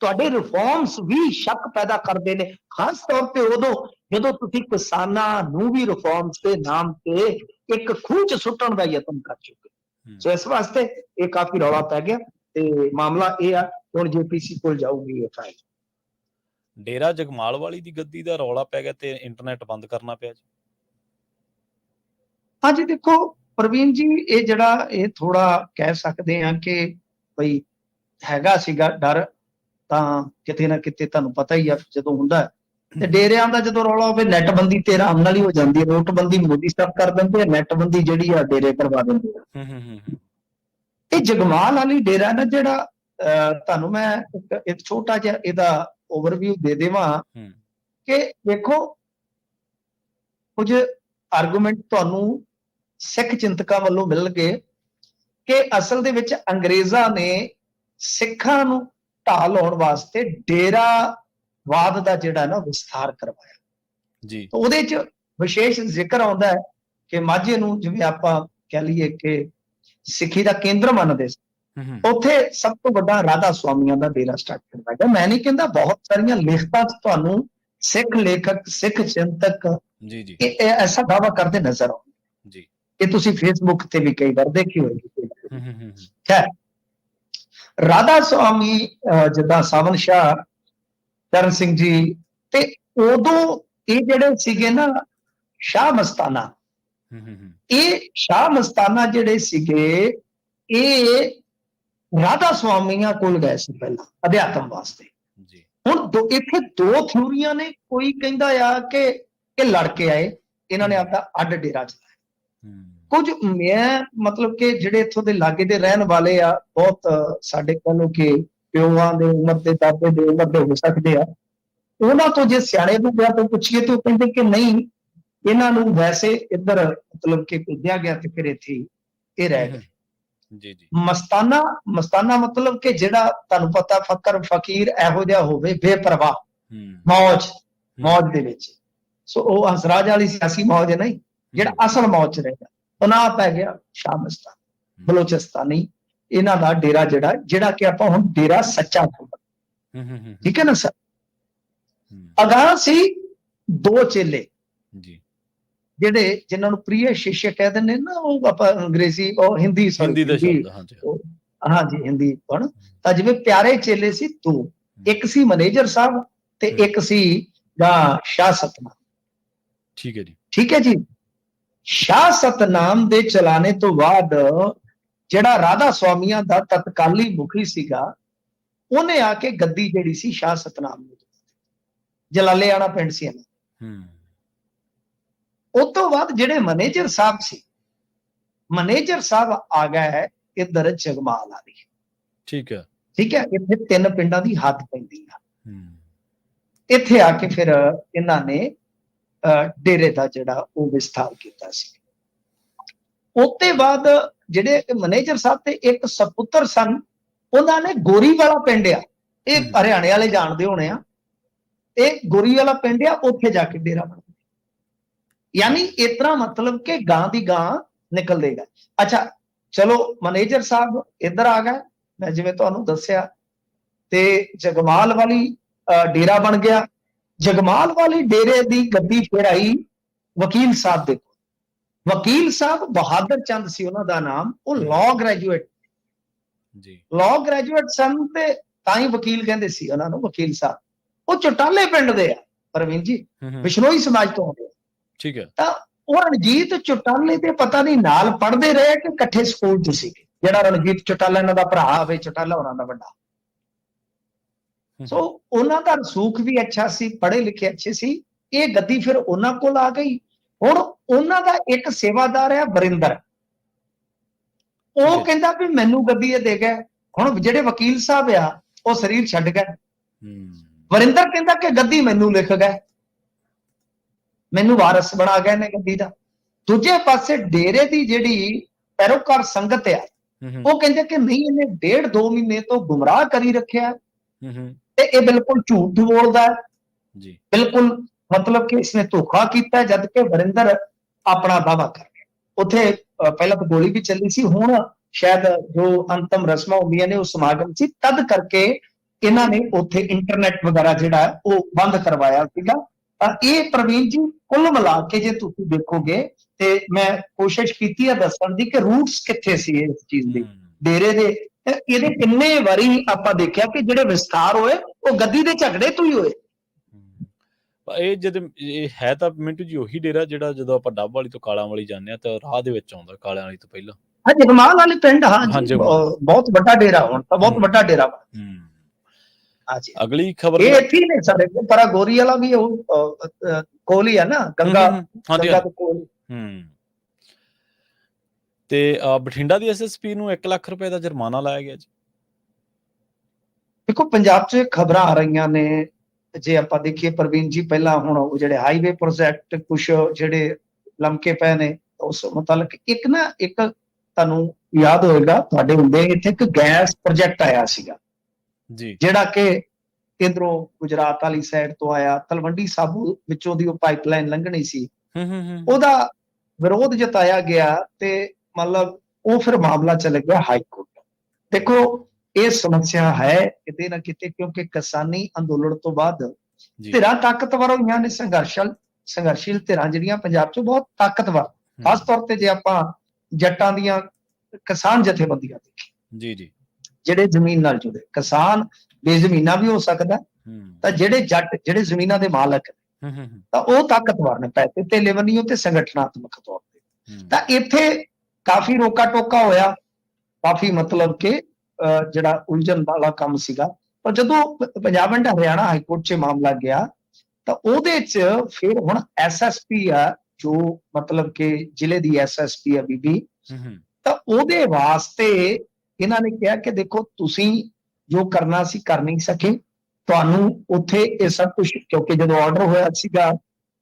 ਤੁਹਾਡੇ ਰਿਫਾਰਮਸ ਵੀ ਸ਼ੱਕ ਪੈਦਾ ਕਰਦੇ ਨੇ, ਖਾਸ ਤੌਰ ਤੇ ਉਦੋਂ ਜਦੋਂ ਤੁਸੀਂ ਕਿਸਾਨਾਂ ਨੂੰ ਵੀ ਰਿਫਾਰਮਸ ਦੇ ਨਾਮ ਤੇ ਇੱਕ ਖੂਹ 'ਚ ਸੁੱਟਣ ਦਾ ਯਤਨ ਕਰ ਚੁੱਕੇ। ਸੋ ਇਸ ਵਾਸਤੇ ਇਹ ਕਾਫੀ ਰੌਲਾ ਪੈ ਗਿਆ ਤੇ ਮਾਮਲਾ ਇਹ ਆ ਹੁਣ ਜੇਪੀਸੀ ਕੋਲ ਜਾਊਗੀ ਇਹ ਫਾਈਲ। ਡੇਰਾ ਜਗਮਾਲ ਵਾਲੀ ਦੀ ਗੱਦੀ ਦਾ ਰੌਲਾ ਪੈ ਗਿਆ ਤੇ ਇੰਟਰਨੈਟ ਬੰਦ ਕਰਨਾ ਪਿਆ ਜੀ। ਹਾਂਜੀ ਦੇਖੋ ਪ੍ਰਵੀਨ ਜੀ, ਇਹ ਜਿਹੜਾ ਇਹ ਥੋੜਾ ਕਹਿ ਸਕਦੇ ਆ ਕਿ ਬਈ ਹੈਗਾ ਸੀਗਾ ਡਰ, ਤਾਂ ਕਿਤੇ ਨਾ ਕਿਤੇ ਤੁਹਾਨੂੰ ਪਤਾ ਹੀ ਆ ਜਦੋਂ ਹੁੰਦਾ ਤੇ ਡੇਰਿਆਂ ਦਾ ਜਦੋਂ ਰੌਲਾ ਹੋਵੇ, ਨੈਟਬੰਦੀ ਤੇ ਆਰਾਮ ਨਾਲ ਹੀ ਹੋ ਜਾਂਦੀ ਹੈ। ਨੋਟਬੰਦੀ ਮੋਦੀ ਸਾਹਿਬ ਕਰ ਦਿੰਦੇ ਆ, ਨੈਟਬੰਦੀ ਜਿਹੜੀ ਆ ਡੇਰੇ ਕਰਵਾ ਦਿੰਦੇ ਆ। ਇਹ ਜਗਮਾਲ ਵਾਲੀ ਡੇਰਾ ਨਾ ਜਿਹੜਾ, ਤੁਹਾਨੂੰ ਮੈਂ ਇੱਕ ਛੋਟਾ ਜਿਹਾ ਇਹਦਾ ਓਵਰਵਿਊ ਦੇ ਦੇਵਾਂ ਕਿ ਦੇਖੋ ਕੁਝ ਆਰਗੂਮੈਂਟ ਤੁਹਾਨੂੰ ਸਿੱਖ ਚਿੰਤਕਾਂ ਵੱਲੋਂ ਮਿਲਣਗੇ ਕਿ ਅਸਲ ਦੇ ਵਿੱਚ ਅੰਗਰੇਜ਼ਾਂ ਨੇ ਸਿੱਖਾਂ ਨੂੰ ਢਾਹ ਲਾਉਣ ਵਾਸਤੇ ਡੇਰਾਵਾਦ ਦਾ ਜਿਹੜਾ ਨਾ ਵਿਸਥਾਰ ਕਰਵਾਇਆ ਜੀ। ਉਹਦੇ 'ਚ ਵਿਸ਼ੇਸ਼ ਜ਼ਿਕਰ ਆਉਂਦਾ ਹੈ ਕਿ ਮਾਝੇ ਨੂੰ ਜਿਵੇਂ ਆਪਾਂ ਕਹਿ ਲਈਏ ਕਿ ਸਿੱਖੀ ਦਾ ਕੇਂਦਰ ਮੰਨਦੇ ਸੀ, ਉੱਥੇ ਸਭ ਤੋਂ ਵੱਡਾ ਰਾਧਾ ਸੁਆਮੀਆਂ ਦਾ ਡੇਰਾ ਸਟਾਰਟ ਕਰਵਾਇਆ ਗਿਆ। ਮੈਂ ਨਹੀਂ ਕਹਿੰਦਾ, ਬਹੁਤ ਸਾਰੀਆਂ ਲਿਖਤਾਂ 'ਚ ਤੁਹਾਨੂੰ ਸਿੱਖ ਲੇਖਕ, ਸਿੱਖ ਚਿੰਤਕ ਐਸਾ ਦਾਅਵਾ ਕਰਦੇ ਨਜ਼ਰ ਆਉਂਦੇ ਜੀ। ਇਹ ਤੁਸੀਂ ਫੇਸਬੁੱਕ ਤੇ ਵੀ ਕਈ ਵਾਰ ਦੇਖੀ ਹੋਏਗੀ। ਖੈਰ, ਰਾਧਾ ਸੁਆਮੀ ਜਿੱਦਾਂ ਸਾਵਨ ਸ਼ਾਹ, ਚਰਨ ਸਿੰਘ ਜੀ, ਤੇ ਉਦੋਂ ਇਹ ਜਿਹੜੇ ਸੀਗੇ ਨਾ ਸ਼ਾਹ ਮਸਤਾਨਾ, ਇਹ ਸ਼ਾਹ ਮਸਤਾਨਾ ਜਿਹੜੇ ਸੀਗੇ ਇਹ ਰਾਧਾ ਸੁਆਮੀਆਂ ਕੋਲ ਗਏ ਸੀ ਪਹਿਲਾਂ ਅਧਿਆਤਮ ਵਾਸਤੇ। ਹੁਣ ਇੱਥੇ ਦੋ ਥਿਊਰੀਆਂ ਨੇ, ਕੋਈ ਕਹਿੰਦਾ ਆ ਕਿ ਇਹ ਲੜ ਕੇ ਆਏ, ਇਹਨਾਂ ਨੇ ਆਪਦਾ ਅੱਡ ਡੇਰਾ ਚਲਾਇਆ। ਕੁਝ ਮੈਂ ਮਤਲਬ ਕਿ ਜਿਹੜੇ ਇੱਥੋਂ ਦੇ ਲਾਗੇ ਦੇ ਰਹਿਣ ਵਾਲੇ ਆ, ਬਹੁਤ ਸਾਡੇ ਕਹਿ ਲਓ ਕਿ ਪਿਓਾਂ ਦੇ ਉਮਰ ਦੇ, ਦਾਦੇ ਦੇ ਉਮਰ ਦੇ ਹੋ ਸਕਦੇ ਆ, ਉਹਨਾਂ ਤੋਂ ਜੇ ਸਿਆਣੇ ਨੂੰ ਗਿਆ ਤੋਂ ਪੁੱਛੀਏ ਤੇ ਉਹ ਕਹਿੰਦੇ ਕਿ ਨਹੀਂ, ਇਹਨਾਂ ਨੂੰ ਵੈਸੇ ਇੱਧਰ ਮਤਲਬ ਕਿ ਭੇਜਿਆ ਗਿਆ ਤੇ ਫਿਰ ਇੱਥੇ ਇਹ ਰਹਿ ਗਏ। ਜੀ ਜੀ। ਮਸਤਾਨਾ ਮਤਲਬ ਕਿ ਜਿਹੜਾ ਤੁਹਾਨੂੰ ਪਤਾ ਫਕਰ ਫਕੀਰ ਇਹੋ ਜਿਹਾ ਹੋਵੇ, ਬੇਪਰਵਾਹ, ਮੌਜ ਦੇ ਵਿੱਚ। ਸੋ ਉਹ ਹੰਸਰਾਜ ਵਾਲੀ ਸਿਆਸੀ ਮੌਜ ਨਹੀਂ, ਜਿਹੜਾ ਅਸਲ ਮੌਜ ਚ ਰਹੇਗਾ, ਉਹ ਨਾ ਪੈ ਗਿਆ ਸ਼ਾਹ ਮਸਤਾਨ ਬਲੋਚਿਸਤਾਨੀ। ਇਹਨਾਂ ਦਾ ਡੇਰਾ ਜਿਹੜਾ ਕਿ ਆਪਾਂ ਹੁਣ ਡੇਰਾ ਸੱਚਾ ਖੋਲ੍ਹ, ਠੀਕ ਹੈ ਨਾ ਸਰ। ਅਗਾਂਹ ਸੀ ਦੋ ਚੇਲੇ ਜਿਹੜੇ ਜਿਨ੍ਹਾਂ ਨੂੰ ਪ੍ਰਿਯ ਸ਼ਿਸ਼ਯ ਕਹਿ ਦਿੰਦੇ ਨਾ, ਉਹ ਆਪਾਂ ਅੰਗਰੇਜ਼ੀ ਉਹ ਹਿੰਦੀ ਦਾ ਸ਼ਬਦ, ਹਾਂਜੀ ਹਿੰਦੀ ਪੜ੍ਹ। ਤਾਂ ਜਿਵੇਂ ਪਿਆਰੇ ਚੇਲੇ ਸੀ ਦੋ, ਇੱਕ ਸੀ ਮੈਨੇਜਰ ਸਾਹਿਬ ਤੇ ਇੱਕ ਸੀ ਸ਼ਾਹ ਸਤਨਾਮ। ਠੀਕ ਹੈ ਜੀ, ਠੀਕ ਹੈ ਜੀ। ਸ਼ਾਹ ਸਤਨਾਮ ਦੇ ਚਲਾਣੇ ਤੋਂ ਬਾਅਦ ਜਿਹੜਾ ਰਾਧਾ ਸੁਆਮੀਆਂ ਦਾ ਤਤਕਾਲੀ ਮੁਖੀ ਸੀਗਾ, ਉਹਨੇ ਆ ਕੇ ਗੱਦੀ ਜਿਹੜੀ ਸੀ ਸ਼ਾਹ ਸਤਨਾਮ ਨੂੰ, ਜਲਾਲਿਆਣਾ ਪਿੰਡ ਸੀ ਇਹਨਾਂ। ਉਸ ਤੋਂ ਬਾਅਦ ਜਿਹੜੇ ਮੈਨੇਜਰ ਸਾਹਿਬ ਸੀ, ਮੈਨੇਜਰ ਸਾਹਿਬ ਆ ਗਿਆ ਹੈ ਇੱਧਰ ਜਗਮਾਲ ਵਾਲੀ। ਠੀਕ ਹੈ, ਠੀਕ ਹੈ। ਇੱਥੇ ਤਿੰਨ ਪਿੰਡਾਂ ਦੀ ਹੱਦ ਪੈਂਦੀ ਆ ਇੱਥੇ ਆ ਕੇ ਫਿਰ ਇਹਨਾਂ ਨੇ ਡੇਰੇ ਦਾ ਜਿਹੜਾ ਉਹ ਵਿਸਥਾਰ ਕੀਤਾ ਸੀ। ਉਹਤੇ ਬਾਅਦ ਜਿਹੜੇ ਮੈਨੇਜਰ ਸਾਹਿਬ ਤੇ ਇੱਕ ਸਪੁੱਤਰ ਸਨ, ਉਹਨਾਂ ਨੇ ਗੋਰੀ ਵਾਲਾ ਪਿੰਡ ਆ, ਇਹ ਹਰਿਆਣੇ ਵਾਲੇ ਜਾਣਦੇ ਹੋਣੇ ਆ, ਇਹ ਗੋਰੀ ਵਾਲਾ ਪਿੰਡ ਆ, ਉੱਥੇ ਜਾ ਕੇ ਡੇਰਾ ਬਣ ਗਿਆ। ਯਾਨੀ ਇਸ ਤਰ੍ਹਾਂ ਮਤਲਬ ਕਿ ਗਾਂ ਦੀ ਗਾਂ ਨਿਕਲ ਦੇਗਾ। ਅੱਛਾ ਚਲੋ ਮੈਨੇਜਰ ਸਾਹਿਬ ਇੱਧਰ ਆ ਗਏ, ਮੈਂ ਜਿਵੇਂ ਤੁਹਾਨੂੰ ਦੱਸਿਆ, ਤੇ ਜਗਮਾਲ ਵਾਲੀ ਡੇਰਾ ਬਣ ਗਿਆ। ਜਗਮਾਲ ਵਾਲੀ ਡੇਰੇ ਦੀ ਗੱਦੀ ਫਿਰ ਆਈ ਵਕੀਲ ਸਾਹਿਬ ਦੇ ਕੋਲ। ਵਕੀਲ ਸਾਹਿਬ ਬਹਾਦਰ ਚੰਦ ਸੀ ਉਹਨਾਂ ਦਾ ਨਾਮ, ਉਹ ਲਾਅ ਗ੍ਰੈਜੂਏਟ ਜੀ, ਲਾਅ ਗ੍ਰੈਜੂਏਟ ਸਨ, ਤੇ ਤਾਂ ਹੀ ਵਕੀਲ ਕਹਿੰਦੇ ਸੀ ਉਹਨਾਂ ਨੂੰ ਵਕੀਲ ਸਾਹਿਬ। ਉਹ ਚਟਾਲੇ ਪਿੰਡ ਦੇ ਆ ਪ੍ਰਵੀਨ ਜੀ, ਬਿਸ਼ਨੋਈ ਸਮਾਜ ਤੋਂ ਆਉਂਦੇ ਆ। ਠੀਕ ਹੈ। ਤਾਂ ਉਹ ਰਣਜੀਤ ਚਟਾਲੇ ਦੇ ਪਤਾ ਨਹੀਂ ਨਾਲ ਪੜ੍ਹਦੇ ਰਹੇ ਕਿ ਇਕੱਠੇ ਸਕੂਲ 'ਚ ਸੀਗੇ। ਜਿਹੜਾ ਰਣਜੀਤ ਚਟਾਲਾ ਇਹਨਾਂ ਦਾ ਭਰਾ ਹੋਵੇ, ਚਟਾਲਾ ਹੋਰਾਂ ਦਾ ਵੱਡਾ। ਸੋ ਉਹਨਾਂ ਦਾ ਰਸੂਖ ਵੀ ਅੱਛਾ ਸੀ, ਪੜ੍ਹੇ ਲਿਖੇ ਅੱਛੇ ਸੀ। ਇਹ ਗੱਦੀ ਫਿਰ ਉਹਨਾਂ ਕੋਲ ਆ ਗਈ। ਹੁਣ ਉਹਨਾਂ ਦਾ ਇੱਕ ਸੇਵਾਦਾਰ ਆ ਵਰਿੰਦਰ, ਉਹ ਕਹਿੰਦਾ ਵੀ ਮੈਨੂੰ ਗੱਦੀ ਇਹ ਦੇ ਗਏ। ਹੁਣ ਜਿਹੜੇ ਵਕੀਲ ਸਾਹਿਬ ਆ ਉਹ ਸਰੀਰ ਛੱਡ ਗਏ। ਵਰਿੰਦਰ ਕਹਿੰਦਾ ਕਿ ਗੱਦੀ ਮੈਨੂੰ ਲਿਖ ਗਏ, ਮੈਨੂੰ ਵਾਰਸ ਬਣਾ ਗਏ ਨੇ ਗੱਦੀ ਦਾ। ਦੂਜੇ ਪਾਸੇ ਡੇਰੇ ਦੀ ਜਿਹੜੀ ਪੈਰੋਕਾਰ ਸੰਗਤ ਆ, ਉਹ ਕਹਿੰਦੇ ਕਿ ਨਹੀਂ, ਇਹਨੇ 1.5-2 ਮਹੀਨੇ ਤੋਂ ਗੁੰਮਰਾਹ ਕਰੀ ਰੱਖਿਆ ਤੇ ਇਹ ਬਿਲਕੁਲ ਝੂਠ ਬੋਲਦਾ ਹੈ ਜੀ, ਬਿਲਕੁਲ ਮਤਲਬ ਕਿ ਇਸਨੇ ਧੋਖਾ ਕੀਤਾ। ਜਦ ਕਿ ਵਰਿੰਦਰ ਆਪਣਾ ਦਾਵਾ ਕਰ ਗਿਆ। ਉੱਥੇ ਪਹਿਲਾਂ ਤਾਂ ਗੋਲੀ ਵੀ ਚੱਲੀ ਸੀ। ਹੁਣ ਸ਼ਾਇਦ ਜੋ ਅੰਤਮ ਰਸਮਾਂ ਹੁੰਦੀਆਂ ਨੇ ਉਹ ਸਮਾਗਮ ਸੀ, ਤਦ ਕਰਕੇ ਇਹਨਾਂ ਨੇ ਉੱਥੇ ਇੰਟਰਨੈਟ ਵਗੈਰਾ ਜਿਹੜਾ ਉਹ ਬੰਦ ਕਰਵਾਇਆ ਸੀਗਾ। ਤਾਂ ਇਹ ਪ੍ਰਵੀਨ ਜੀ ਕੁੱਲ ਮਿਲਾ ਕੇ ਜੇ ਤੁਸੀਂ ਦੇਖੋਗੇ, ਤੇ ਮੈਂ ਕੋਸ਼ਿਸ਼ ਕੀਤੀ ਹੈ ਦੱਸਣ ਦੀ ਕਿ ਰੂਟਸ ਕਿੱਥੇ ਸੀ ਇਸ ਚੀਜ਼ ਦੀ, ਡੇਰੇ ਦੇ। ਇਹਦੇ ਕਿੰਨੇ ਵਾਰੀ ਆਪਾਂ ਦੇਖਿਆ ਕਿ ਜਿਹੜੇ ਵਿਸਥਾਰ ਹੋਏ ਉਹ ਗੱਦੀ ਦੇ ਝਗੜੇ ਤੋਂ ਹੀ ਹੋਏ। ਇਹ ਜਦ ਇਹ ਹੈ ਤਾਂ ਮਿੰਟੂ ਜੀ ਉਹੀ ਡੇਰਾ ਜਿਹੜਾ ਜਦੋਂ ਆਪਾਂ ਡੱਬ ਵਾਲੀ ਤੋਂ ਕਾਲਾਂ ਵਾਲੀ ਜਾਂਦੇ ਆ ਤਾਂ ਰਾਹ ਦੇ ਵਿੱਚ ਆਉਂਦਾ ਕਾਲਿਆਂ ਵਾਲੀ ਤੋਂ ਪਹਿਲਾਂ। ਹਾਂ, ਜਗਮਾਲ ਵਾਲੇ ਪਿੰਡ, ਹਾਂ ਜੀ, ਬਹੁਤ ਵੱਡਾ ਡੇਰਾ, ਹੁਣ ਤਾਂ ਬਹੁਤ ਵੱਡਾ ਡੇਰਾ। ਅਗਲੀ ਖਬਰ ਇਹ ਇੱਥੇ ਨੇ ਸਾਡੇ ਪਰ ਗੋਰੀ ਵਾਲਾ ਵੀ ਉਹ ਕੋਲ ਹੀ ਆ ਨਾ, ਗੰਗਾ ਦੇ ਕੋਲ। ਤੇ ਬਠਿੰਡਾ ਦੀ ਐਸਐਸਪੀ ਨੂੰ 1 ਲੱਖ ਰੁਪਏ ਦਾ ਜੁਰਮਾਨਾ ਲਾਇਆ ਗਿਆ ਜੀ। ਦੇਖੋ ਪੰਜਾਬ 'ਚ ਖਬਰਾਂ ਆ ਰਹੀਆਂ ਨੇ, ਜੇ ਆਪਾਂ ਦੇਖੀਏ ਪ੍ਰਵੀਨ ਜੀ, ਪਹਿਲਾਂ ਹੁਣ ਉਹ ਜਿਹੜੇ ਹਾਈਵੇ ਪ੍ਰੋਜੈਕਟ ਕੁਛ ਜਿਹੜੇ ਲਮਕੇ ਪਏ ਨੇ, ਉਸ ਮੁਤਲਕ ਇੱਕ ਤੁਹਾਨੂੰ ਯਾਦ ਹੋਏਗਾ, ਤੁਹਾਡੇ ਹੁੰਦੇ ਇੱਥੇ ਇੱਕ ਗੈਸ ਪ੍ਰੋਜੈਕਟ ਆਇਆ ਸੀਗਾ ਜੀ, ਜਿਹੜਾ ਕਿ ਇਧਰੋਂ ਗੁਜਰਾਤ ਵਾਲੀ ਸਾਈਡ ਤੋਂ ਆਇਆ, ਤਲਵੰਡੀ ਸਾਬੂ ਵਿੱਚੋਂ ਦੀ ਉਹ ਪਾਈਪਲਾਈਨ ਲੰਘਣੀ ਸੀ। ਉਹਦਾ ਵਿਰੋਧ ਜਤਾਇਆ ਗਿਆ ਤੇ ਮਤਲਬ ਉਹ ਫਿਰ ਮਾਮਲਾ ਚਲੇ ਗਿਆ ਹਾਈ ਕੋਰਟ। ਦੇਖੋ ਇਹ ਸਮੱਸਿਆ ਹੈ ਕਿਤੇ ਨਾ ਕਿਤੇ, ਕਿਉਂਕਿ ਕਿਸਾਨੀ ਅੰਦੋਲਨ ਤੋਂ ਬਾਅਦ ਧਿਰਾਂ ਤਾਕਤਵਰ ਹੋਈਆਂ ਨੇ। ਸੰਘਰਸ਼ੀਲ ਧਿਰਾਂ ਜਿਹੜੀਆਂ ਪੰਜਾਬ 'ਚ ਬਹੁਤ ਤਾਕਤਵਰ, ਖਾਸ ਤੌਰ ਤੇ ਜੇ ਆਪਾਂ ਜੱਟਾਂ ਦੀਆਂ ਕਿਸਾਨ ਜਥੇਬੰਦੀਆਂ ਦੇਖੀ ਜੀ, ਜਿਹੜੇ ਜ਼ਮੀਨ ਨਾਲ ਜੁੜੇ, ਕਿਸਾਨ ਬੇਜ਼ਮੀਨਾ ਵੀ ਹੋ ਸਕਦਾ, ਤਾਂ ਜਿਹੜੇ ਜੱਟ ਜਿਹੜੇ ਜ਼ਮੀਨਾਂ ਦੇ ਮਾਲਕ ਤਾਂ ਉਹ ਤਾਕਤਵਰ ਨੇ ਪੈਸੇ ਤੇ ਲੈਵਨੀਓ ਤੇ ਸੰਗਠਨਾਤਮਕ ਤੌਰ ਤੇ। ਤਾਂ ਇੱਥੇ ਕਾਫੀ ਰੋਕਾ ਟੋਕਾ ਹੋਇਆ, ਕਾਫੀ ਮਤਲਬ ਕਿ ਜਿਹੜਾ ਉਲਝਣ ਵਾਲਾ ਕੰਮ ਸੀਗਾ। ਪਰ ਜਦੋਂ ਪੰਜਾਬ ਐਂਡ ਹਰਿਆਣਾ ਹਾਈਕੋਰਟ 'ਚ ਮਾਮਲਾ ਗਿਆ ਤਾਂ ਉਹਦੇ 'ਚ ਫਿਰ ਹੁਣ ਐਸਐਸਪੀ ਆ, ਜੋ ਮਤਲਬ ਕਿ ਜ਼ਿਲ੍ਹੇ ਦੀ ਐਸਐਸਪੀ ਆ ਬੀਬੀ, ਤਾਂ ਉਹਦੇ ਵਾਸਤੇ ਇਹਨਾਂ ਨੇ ਕਿਹਾ ਕਿ ਦੇਖੋ ਤੁਸੀਂ ਜੋ ਕਰਨਾ ਸੀ ਕਰ ਨਹੀਂ ਸਕੇ, ਤੁਹਾਨੂੰ ਉੱਥੇ ਇਹ ਸਭ ਕੁਝ, ਕਿਉਂਕਿ ਜਦੋਂ ਆਰਡਰ ਹੋਇਆ ਸੀਗਾ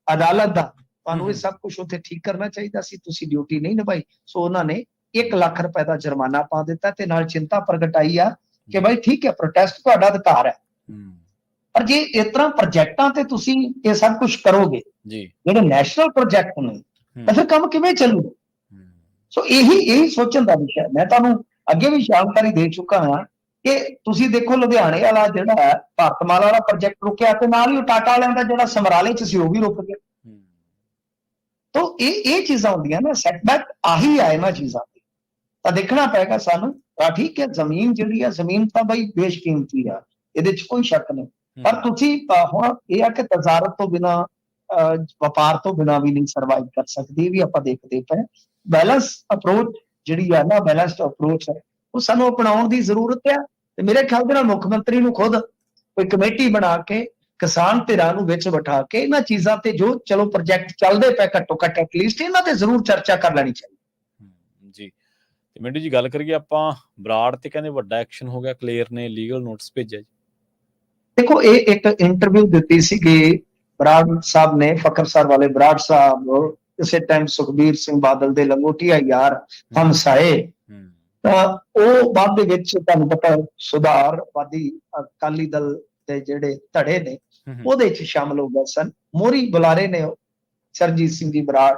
ਅਦਾਲਤ ਦਾ, ਤੁਹਾਨੂੰ ਇਹ ਸਭ ਕੁਝ ਉੱਥੇ ਠੀਕ ਕਰਨਾ ਚਾਹੀਦਾ ਸੀ, ਤੁਸੀਂ ਡਿਊਟੀ ਨਹੀਂ ਨਿਭਾਈ। ਸੋ ਉਹਨਾਂ ਨੇ 1 ਲੱਖ ਰੁਪਏ ਦਾ ਜੁਰਮਾਨਾ ਪਾ ਦਿੱਤਾ ਤੇ ਨਾਲ ਚਿੰਤਾ ਪ੍ਰਗਟਾਈ ਆ ਕਿ ਭਾਈ ਠੀਕ ਹੈ, ਪ੍ਰੋਟੈਸਟ ਤੁਹਾਡਾ ਅਧਿਕਾਰ ਹੈ, ਪਰ ਜੇ ਇਸ ਤਰ੍ਹਾਂ ਪ੍ਰੋਜੈਕਟਾਂ ਤੇ ਤੁਸੀਂ ਇਹ ਸਭ ਕੁਝ ਕਰੋਗੇ ਜਿਹੜੇ ਨੈਸ਼ਨਲ ਪ੍ਰੋਜੈਕਟ ਨੇ, ਤਾਂ ਫਿਰ ਕੰਮ ਕਿਵੇਂ ਚੱਲੂ? ਸੋ ਇਹੀ ਸੋਚਣ ਦਾ ਵਿਸ਼ਾ। ਮੈਂ ਤੁਹਾਨੂੰ ਅੱਗੇ ਵੀ ਜਾਣਕਾਰੀ ਦੇ ਚੁੱਕਾ ਹਾਂ ਕਿ ਤੁਸੀਂ ਦੇਖੋ ਲੁਧਿਆਣੇ ਵਾਲਾ ਜਿਹੜਾ ਭਾਰਤਮਾਲਾ ਵਾਲਾ ਪ੍ਰੋਜੈਕਟ ਰੁਕਿਆ ਤੇ ਨਾਲ ਹੀ ਟਾਟਾ ਵਾਲਿਆਂ ਦਾ ਜਿਹੜਾ ਸਮਰਾਲੇ 'ਚ ਸੀ ਉਹ ਵੀ ਰੁਕ ਗਿਆ। ਤਾਂ ਇਹ ਚੀਜ਼ਾਂ ਹੁੰਦੀਆਂ ਨਾ, ਸੈਟਬੈਕ ਆਹੀ ਆ ਇਹਨਾਂ ਚੀਜ਼ਾਂ ਦੀ। ਤਾਂ ਦੇਖਣਾ ਪਏਗਾ ਸਾਨੂੰ। ਠੀਕ ਹੈ, ਜ਼ਮੀਨ ਜਿਹੜੀ ਆ, ਜ਼ਮੀਨ ਤਾਂ ਬਈ ਬੇਸ਼ਕੀਮਤੀ ਆ, ਇਹਦੇ 'ਚ ਕੋਈ ਸ਼ੱਕ ਨਹੀਂ, ਪਰ ਤੁਸੀਂ ਹੁਣ ਇਹ ਆ ਕਿ ਤਜ਼ਾਰਤ ਤੋਂ ਬਿਨਾਂ, ਵਪਾਰ ਤੋਂ ਬਿਨਾਂ ਵੀ ਨਹੀਂ ਸਰਵਾਈਵ ਕਰ ਸਕਦੀ। ਇਹ ਵੀ ਆਪਾਂ ਦੇਖਦੇ ਪਏ। ਬੈਲੈਂਸ ਅਪਰੋਚ ਜਿਹੜੀ ਆ ਨਾ, ਬੈਲੈਂਸਡ ਅਪਰੋਚ ਹੈ, ਉਹ ਸਾਨੂੰ ਅਪਣਾਉਣ ਦੀ ਜ਼ਰੂਰਤ ਆ। ਤੇ ਮੇਰੇ ਖਿਆਲ ਦੇ ਨਾਲ ਮੁੱਖ ਮੰਤਰੀ ਨੂੰ ਖੁਦ ਕੋਈ ਕਮੇਟੀ ਬਣਾ ਕੇ ਕਿਸਾਨ ਧਿਰਾਂ ਨੂੰ ਵਿੱਚ ਬਿਠਾ ਕੇ ਇਹਨਾਂ ਚੀਜ਼ਾਂ ਤੇ, ਜੋ ਚਲੋ ਪ੍ਰੋਜੈਕਟ ਚੱਲਦੇ ਪਏ, ਘੱਟੋ ਘੱਟ ਐਟਲੀਸਟ ਇਹਨਾਂ ਤੇ ਜ਼ਰੂਰ ਚਰਚਾ ਕਰ ਲੈਣੀ ਚਾਹੀਦੀ ਜੀ। ਤੇ ਮਿੰਟੂ ਜੀ ਗੱਲ ਕਰੀਏ ਆਪਾਂ ਬਰਾੜ ਤੇ, ਕਹਿੰਦੇ ਵੱਡਾ ਐਕਸ਼ਨ ਹੋ ਗਿਆ, ਕਲੇਰ ਨੇ ਲੀਗਲ ਨੋਟਿਸ ਭੇਜਿਆ ਜੀ। ਦੇਖੋ ਇਹ ਇੱਕ ਇੰਟਰਵਿਊ ਦਿੱਤੀ ਸੀਗੀ ਬਰਾੜ ਸਾਹਿਬ ਨੇ, ਫਕਰਸਰ ਵਾਲੇ ਬਰਾੜ ਸਾਹਿਬ, ਕਿਸੇ ਟਾਈਮ ਸੁਖਬੀਰ ਸਿੰਘ ਬਾਦਲ ਦੇ ਲੰਗੋਟੀਆ ਯਾਰ ਹਮਸਾਏ। ਤਾਂ ਉਹ ਬਾਅਦ ਦੇ ਵਿੱਚ ਤੁਹਾਨੂੰ ਪਤਾ ਸੁਧਾਰਵਾਦੀ ਅਕਾਲੀ ਦਲ ਦੇ ਜਿਹੜੇ ਧੜੇ ਨੇ ਉਹਦੇ ਚ ਸ਼ਾਮਲ ਹੋ ਗਏ ਸਨ। ਮੋਹਰੀ ਬੁਲਾਰੇ ਨੇ ਸਰਜੀਤ ਸਿੰਘ ਜੀ ਬਰਾੜ।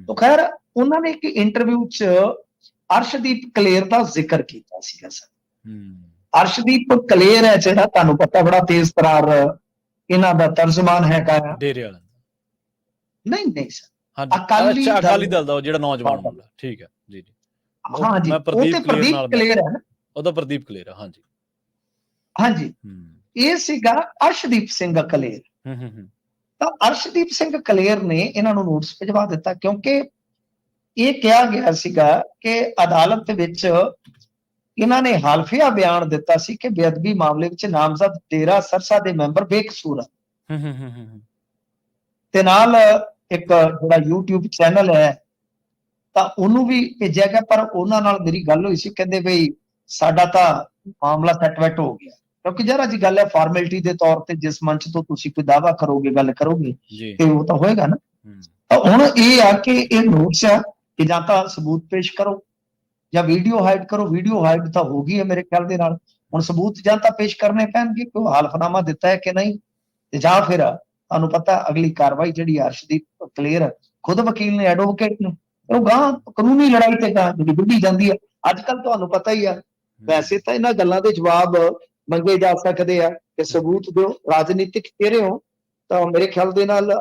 ਤਾਂ ਖੈਰ ਉਹਨਾਂ ਨੇ ਇੱਕ ਇੰਟਰਵਿਊ ਚ ਅਰਸ਼ਦੀਪ ਕਲੇਰ ਦਾ ਜ਼ਿਕਰ ਕੀਤਾ ਸੀਗਾ ਸਰ। ਅਰਸ਼ਦੀਪ ਕਲੇਰ ਹੈ ਜਿਹੜਾ ਤੁਹਾਨੂੰ ਪਤਾ ਬੜਾ ਤੇਜ਼ ਤਰਾਰ ਇਹਨਾਂ ਦਾ ਤਰਜਮਾਨ ਹੈਗਾ। ਡੇਰੇ ਵਾਲਾ ਨਹੀਂ ਸਰ, ਅਕਾਲੀ ਦਲ ਦਾ ਜਿਹੜਾ ਨੌਜਵਾਨ ਮੁੰਡਾ। ਠੀਕ ਹੈ ਜੀ ਜੀ। ਹਾਂ ਜੀ, ਉਹ ਤੇ ਪ੍ਰਦੀਪ ਕਲੇਰ ਹੈ ਨਾ, ਉਹਦਾ ਪ੍ਰਦੀਪ ਕਲੇਰ ਹੈ। ਹਾਂਜੀ ਹਾਂਜੀ, ਇਹ ਸੀਗਾ ਅਰਸ਼ਦੀਪ ਸਿੰਘ ਕਲੇਰ। ਤਾਂ ਅਰਸ਼ਦੀਪ ਸਿੰਘ ਕਲੇਰ ਨੇ ਇਹਨਾਂ ਨੂੰ ਨੋਟਿਸ ਭਿਜਵਾ ਦਿੱਤਾ, ਕਿਉਂਕਿ ਇਹ ਕਿਹਾ ਗਿਆ ਸੀਗਾ ਕਿ ਅਦਾਲਤ ਵਿੱਚ ਇਹਨਾਂ ਨੇ ਹਾਲਫੀਆ ਬਿਆਨ ਦਿੱਤਾ ਸੀ ਕਿ ਬੇਅਦਬੀ ਮਾਮਲੇ ਵਿੱਚ ਨਾਮਜ਼ਦ ਡੇਰਾ ਸਰਸਾ ਦੇ ਮੈਂਬਰ ਬੇਕਸੂਰ ਹਨ। ਤੇ ਨਾਲ ਇੱਕ ਜਿਹੜਾ YouTube ਚੈਨਲ ਹੈ ਤਾਂ ਉਹਨੂੰ ਵੀ ਭੇਜਿਆ ਗਿਆ, ਪਰ ਉਹਨਾਂ ਨਾਲ ਮੇਰੀ ਗੱਲ ਹੋਈ ਸੀ, ਕਹਿੰਦੇ ਬਈ ਸਾਡਾ ਤਾਂ ਮਾਮਲਾ ਸੈਟਵੈਟ ਹੋ ਗਿਆ। ਕਿਉਂਕਿ ਜਰਾ ਜੀ ਗੱਲ ਹੈ ਫਾਰਮੈਲਿਟੀ ਦੇ ਤੌਰ ਤੇ ਜਿਸ ਮੰਚ ਤੋਂ ਤੁਸੀਂ ਕੋਈ ਦਾਅਵਾ ਕਰੋਗੇ, ਗੱਲ ਕਰੋਗੇ ਤੇ ਉਹ ਤਾਂ ਹੋਏਗਾ ਨਾ। ਤਾਂ ਹੁਣ ਇਹ ਆ ਕਿ ਇਹ ਨੋਟਿਸ ਆ ਕਿ ਜਾਂ ਤਾਂ ਸਬੂਤ ਪੇਸ਼ ਕਰੋ ਜਾਂ ਵੀਡੀਓ ਹਾਈਡ ਕਰੋ। ਵੀਡੀਓ ਹਾਈਡ ਤਾਂ ਹੋ ਗਈ ਹੈ ਮੇਰੇ ਖਿਆਲ ਦੇ ਨਾਲ, ਹੁਣ ਸਬੂਤ ਜਾਂ ਤਾਂ ਪੇਸ਼ ਕਰਨੇ ਪੈਣਗੇ ਕਿ ਉਹ ਹਲਫਨਾਮਾ ਦਿੱਤਾ ਹੈ ਕਿ ਨਹੀਂ, ਤੇ ਜਾਂ ਫਿਰ ਤੁਹਾਨੂੰ ਪਤਾ ਅਗਲੀ ਕਾਰਵਾਈ ਜਿਹੜੀ ਅਰਸ਼ਦੀਪ ਕਲੇਰ ਖੁਦ ਵਕੀਲ ਨੇ, ਐਡਵੋਕੇਟ ਨੇ, ਉਹ ਗਾਂ ਕਾਨੂੰਨੀ ਲੜਾਈ ਤੇ ਗਾਂ ਜਿਹੜੀ ਵਿੱਢੀ ਜਾਂਦੀ ਹੈ। ਅੱਜ ਕੱਲ ਤੁਹਾਨੂੰ ਪਤਾ ਹੀ ਆ, ਵੈਸੇ ਤਾਂ ਇਹਨਾਂ ਗੱਲਾਂ ਦੇ ਜਵਾਬ ਮੰਗੇ ਜਾ ਸਕਦੇ ਆ ਕਿ ਸਬੂਤ ਦਿਓ, ਰਾਜਨੀਤਿਕ ਚਿਹਰੇ ਹੋ, ਤਾਂ ਮੇਰੇ ਖਿਆਲ ਦੇ ਨਾਲ